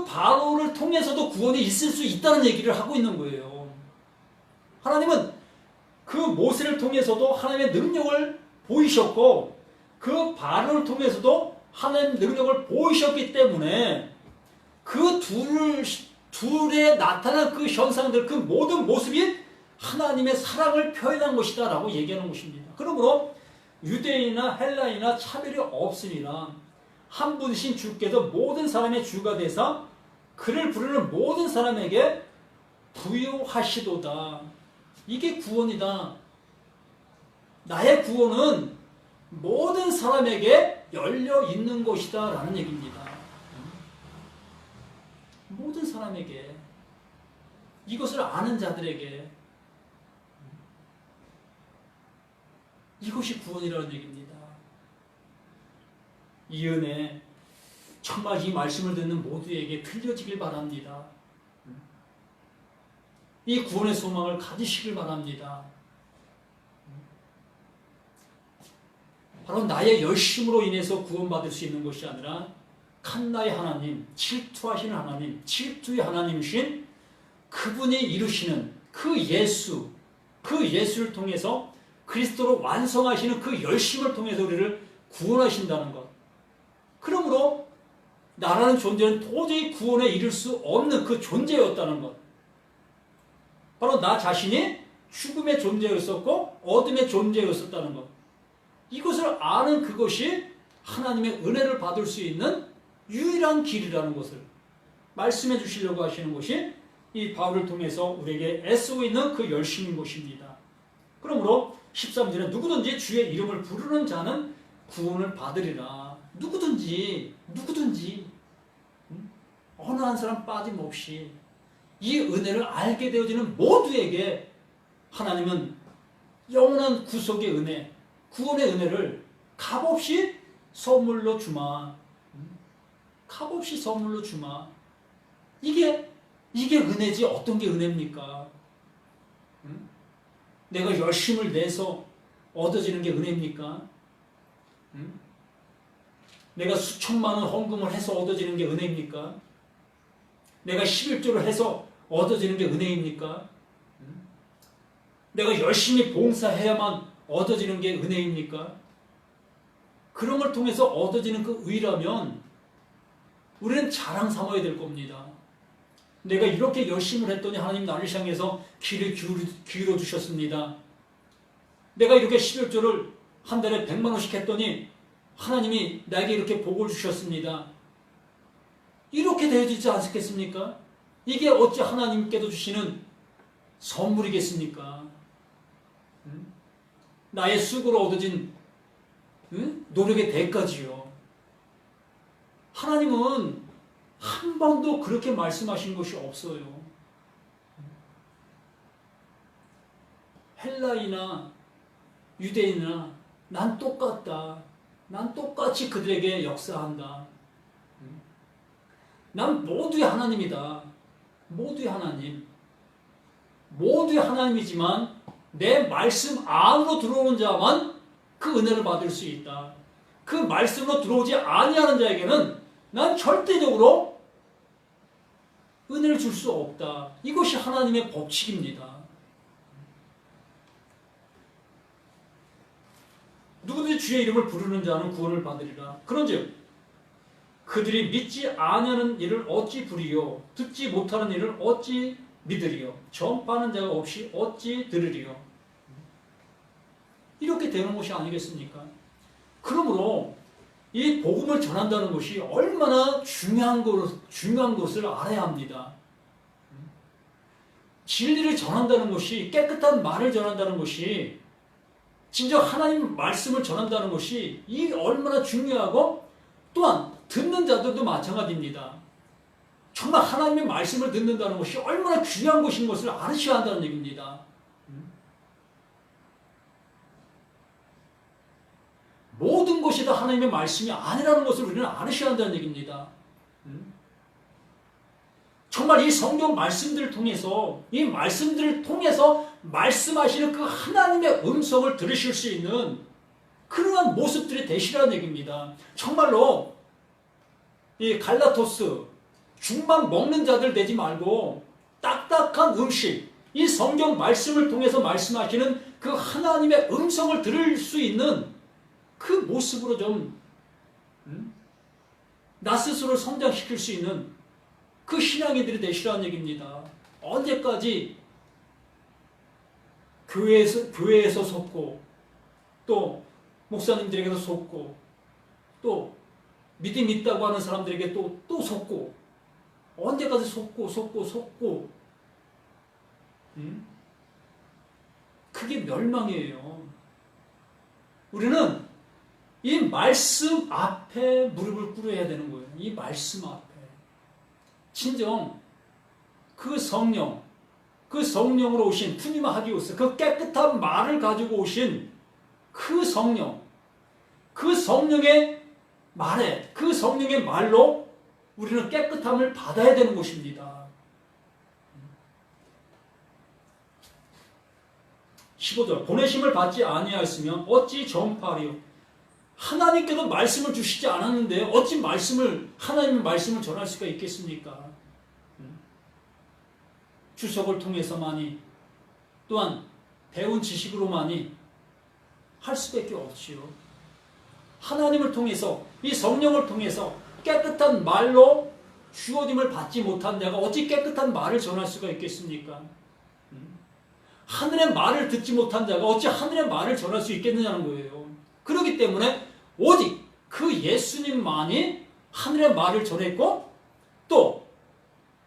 바로를 통해서도 구원이 있을 수 있다는 얘기를 하고 있는 거예요. 하나님은 그 모세를 통해서도 하나님의 능력을 보이셨고 그 바로를 통해서도 하나님의 능력을 보이셨기 때문에 그 둘에 나타난 그 현상들, 그 모든 모습이 하나님의 사랑을 표현한 것이다 라고 얘기하는 것입니다. 그러므로 유대인이나 헬라인이나 차별이 없으니라. 한 분이신 주께서 모든 사람의 주가 되사 그를 부르는 모든 사람에게 부요하시도다. 이게 구원이다. 나의 구원은 모든 사람에게 열려 있는 것이다 라는 얘기입니다. 모든 사람에게, 이것을 아는 자들에게 이것이 구원이라는 얘기입니다. 이 은혜 정말 이 말씀을 듣는 모두에게 들려지길 바랍니다. 이 구원의 소망을 가지시길 바랍니다. 바로 나의 열심으로 인해서 구원받을 수 있는 것이 아니라 칸나의 하나님, 질투하시는 하나님, 질투의 하나님이신 그분이 이루시는 그 예수, 그 예수를 통해서 그리스도로 완성하시는 그 열심을 통해서 우리를 구원하신다는 것. 그러므로 나라는 존재는 도저히 구원에 이를 수 없는 그 존재였다는 것. 바로 나 자신이 죽음의 존재였었고 어둠의 존재였었다는 것. 이것을 아는 그것이 하나님의 은혜를 받을 수 있는 유일한 길이라는 것을 말씀해 주시려고 하시는 것이 이 바울을 통해서 우리에게 애쓰고 있는 그 열심인 것입니다. 그러므로 13절에 누구든지 주의 이름을 부르는 자는 구원을 받으리라. 누구든지 어느 한 사람 빠짐없이 이 은혜를 알게 되어지는 모두에게 하나님은 영원한 구속의 은혜, 구원의 은혜를 값없이 선물로 주마. 값없이 선물로 주마. 이게 은혜지 어떤 게 은혜입니까? 내가 열심을 내서 얻어지는 게 은혜입니까? 내가 수천만 원 헌금을 해서 얻어지는 게 은혜입니까? 내가 11조를 해서 얻어지는 게 은혜입니까? 내가 열심히 봉사해야만 얻어지는 게 은혜입니까? 그런 걸 통해서 얻어지는 그 의라면 우리는 자랑 삼아야 될 겁니다. 내가 이렇게 열심을 했더니 하나님 나를 향해서 귀를 기울여 주셨습니다. 내가 이렇게 11조를 한 달에 100만 원씩 했더니 하나님이 나에게 이렇게 복을 주셨습니다. 이렇게 되어지지 않겠습니까? 이게 어찌 하나님께도 주시는 선물이겠습니까? 나의 수고로 얻어진 노력의 대가지요. 하나님은 한 번도 그렇게 말씀하신 것이 없어요. 헬라이나 유대인이나 난 똑같다. 난 똑같이 그들에게 역사한다. 난 모두의 하나님이다. 모두의 하나님. 모두의 하나님이지만 내 말씀 안으로 들어오는 자만 그 은혜를 받을 수 있다. 그 말씀으로 들어오지 아니하는 자에게는 난 절대적으로 은혜를 줄 수 없다. 이것이 하나님의 법칙입니다. 누구든지 주의 이름을 부르는 자는 구원을 받으리라. 그런즉 그들이 믿지 아니하는 일을 어찌 부리요 듣지 못하는 일을 어찌 믿으리요 전파하는 자가 없이 어찌 들으리요. 이렇게 되는 것이 아니겠습니까? 그러므로 이 복음을 전한다는 것이 얼마나 중요한 것을 알아야 합니다. 진리를 전한다는 것이, 깨끗한 말을 전한다는 것이, 진짜 하나님 말씀을 전한다는 것이 이 얼마나 중요하고, 또한 듣는 자들도 마찬가지입니다. 정말 하나님의 말씀을 듣는다는 것이 얼마나 귀한 것인 것을 알으셔야 한다는 얘기입니다. 모든 것이 다 하나님의 말씀이 아니라는 것을 우리는 알으셔야 한다는 얘기입니다. 정말 이 성경 말씀들을 통해서, 이 말씀들을 통해서 말씀하시는 그 하나님의 음성을 들으실 수 있는 그러한 모습들이 되시라는 얘기입니다. 정말로 이 갈라토스, 죽만 먹는 자들 되지 말고 딱딱한 음식, 이 성경 말씀을 통해서 말씀하시는 그 하나님의 음성을 들을 수 있는 그 모습으로 좀 나 스스로를 성장시킬 수 있는 그 신앙이들이 되시라는 얘기입니다. 언제까지 교회에서 속고, 또 목사님들에게서 속고, 또 믿음 있다고 하는 사람들에게 또 속고, 언제까지 속고 그게 멸망이에요. 우리는 이 말씀 앞에 무릎을 꿇어야 되는 거예요. 이 말씀 앞에. 진정 그 성령으로 오신 푸니마 하기오스, 그 깨끗한 말을 가지고 오신 그 성령, 그 성령의 말에, 그 성령의 말로 우리는 깨끗함을 받아야 되는 것입니다. 15절 보내심을 받지 아니하였으면 어찌 전파하리요. 하나님께도 말씀을 주시지 않았는데 어찌 하나님의 말씀을 전할 수가 있겠습니까? 주석을 통해서만이 또한 배운 지식으로만이 할 수밖에 없지요. 하나님을 통해서 이 성령을 통해서 깨끗한 말로 주어짐을 받지 못한 내가 어찌 깨끗한 말을 전할 수가 있겠습니까? 하늘의 말을 듣지 못한 자가 어찌 하늘의 말을 전할 수 있겠느냐는 거예요. 그렇기 때문에 오직 그 예수님만이 하늘의 말을 전했고 또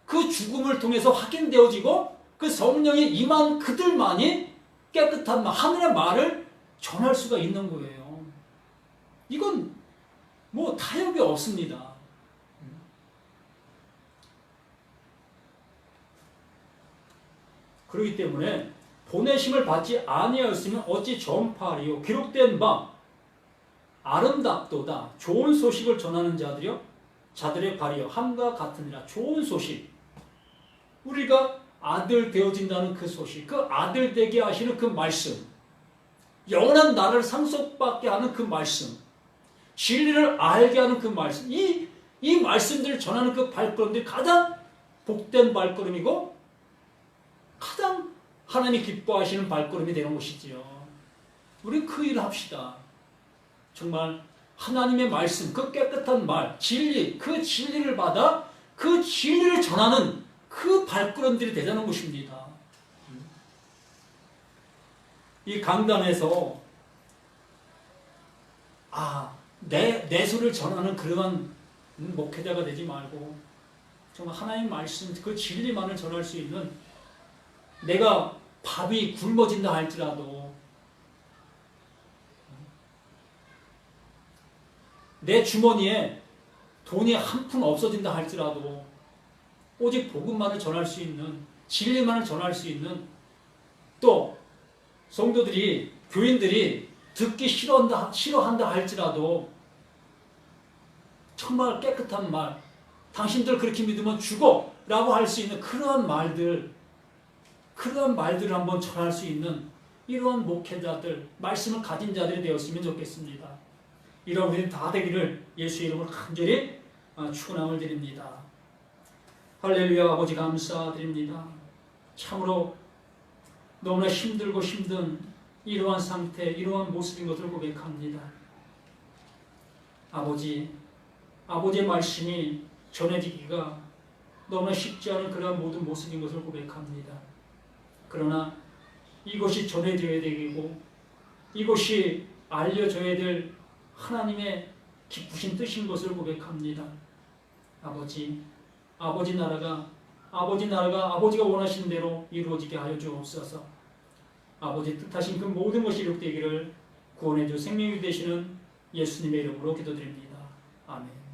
그 죽음을 통해서 확인되어지고 그 성령이 임한 그들만이 깨끗한 말, 하늘의 말을 전할 수가 있는 거예요. 이건 뭐 타협이 없습니다. 그렇기 때문에 보내심을 받지 아니하였으면 어찌 전파하리요. 기록된 바 아름답도다. 좋은 소식을 전하는 자들의 발이요 함과 같으니라. 좋은 소식. 우리가 아들 되어진다는 그 소식, 그 아들 되게 하시는 그 말씀, 영원한 나라를 상속받게 하는 그 말씀, 진리를 알게 하는 그 말씀, 이 말씀들을 전하는 그 발걸음들이 가장 복된 발걸음이고 가장 하나님이 기뻐하시는 발걸음이 되는 것이지요. 우리 그 일을 합시다. 정말 하나님의 말씀, 그 깨끗한 말, 진리, 그 진리를 받아 그 진리를 전하는 그 발걸음들이 되자는 것입니다. 이 강단에서 내 소리를 전하는 그러한 목회자가 되지 말고 정말 하나님 말씀, 그 진리만을 전할 수 있는 내가 밥이 굶어진다 할지라도 내 주머니에 돈이 한 푼 없어진다 할지라도 오직 복음만을 전할 수 있는 진리만을 전할 수 있는 또 성도들이 교인들이 듣기 싫어한다 할지라도 정말 깨끗한 말 당신들 그렇게 믿으면 죽어 라고 할 수 있는 그러한 말들을 한번 전할 수 있는 이러한 목회자들 말씀을 가진 자들이 되었으면 좋겠습니다. 이런 우리는 다 되기를 예수의 이름으로 간절히 축원함을 드립니다. 할렐루야. 아버지 감사드립니다. 참으로 너무나 힘들고 힘든 이러한 상태, 이러한 모습인 것을 고백합니다. 아버지의 말씀이 전해지기가 너무나 쉽지 않은 그러한 모든 모습인 것을 고백합니다. 그러나 이것이 전해져야 되고 이것이 알려져야 될 하나님의 기쁘신 뜻인 것을 고백합니다. 아버지 나라가 아버지가 원하시는 대로 이루어지게 하여 주옵소서. 아버지 뜻하신 그 모든 것이 이루어지기를 구원해 주 생명이 되시는 예수님의 이름으로 기도드립니다. 아멘.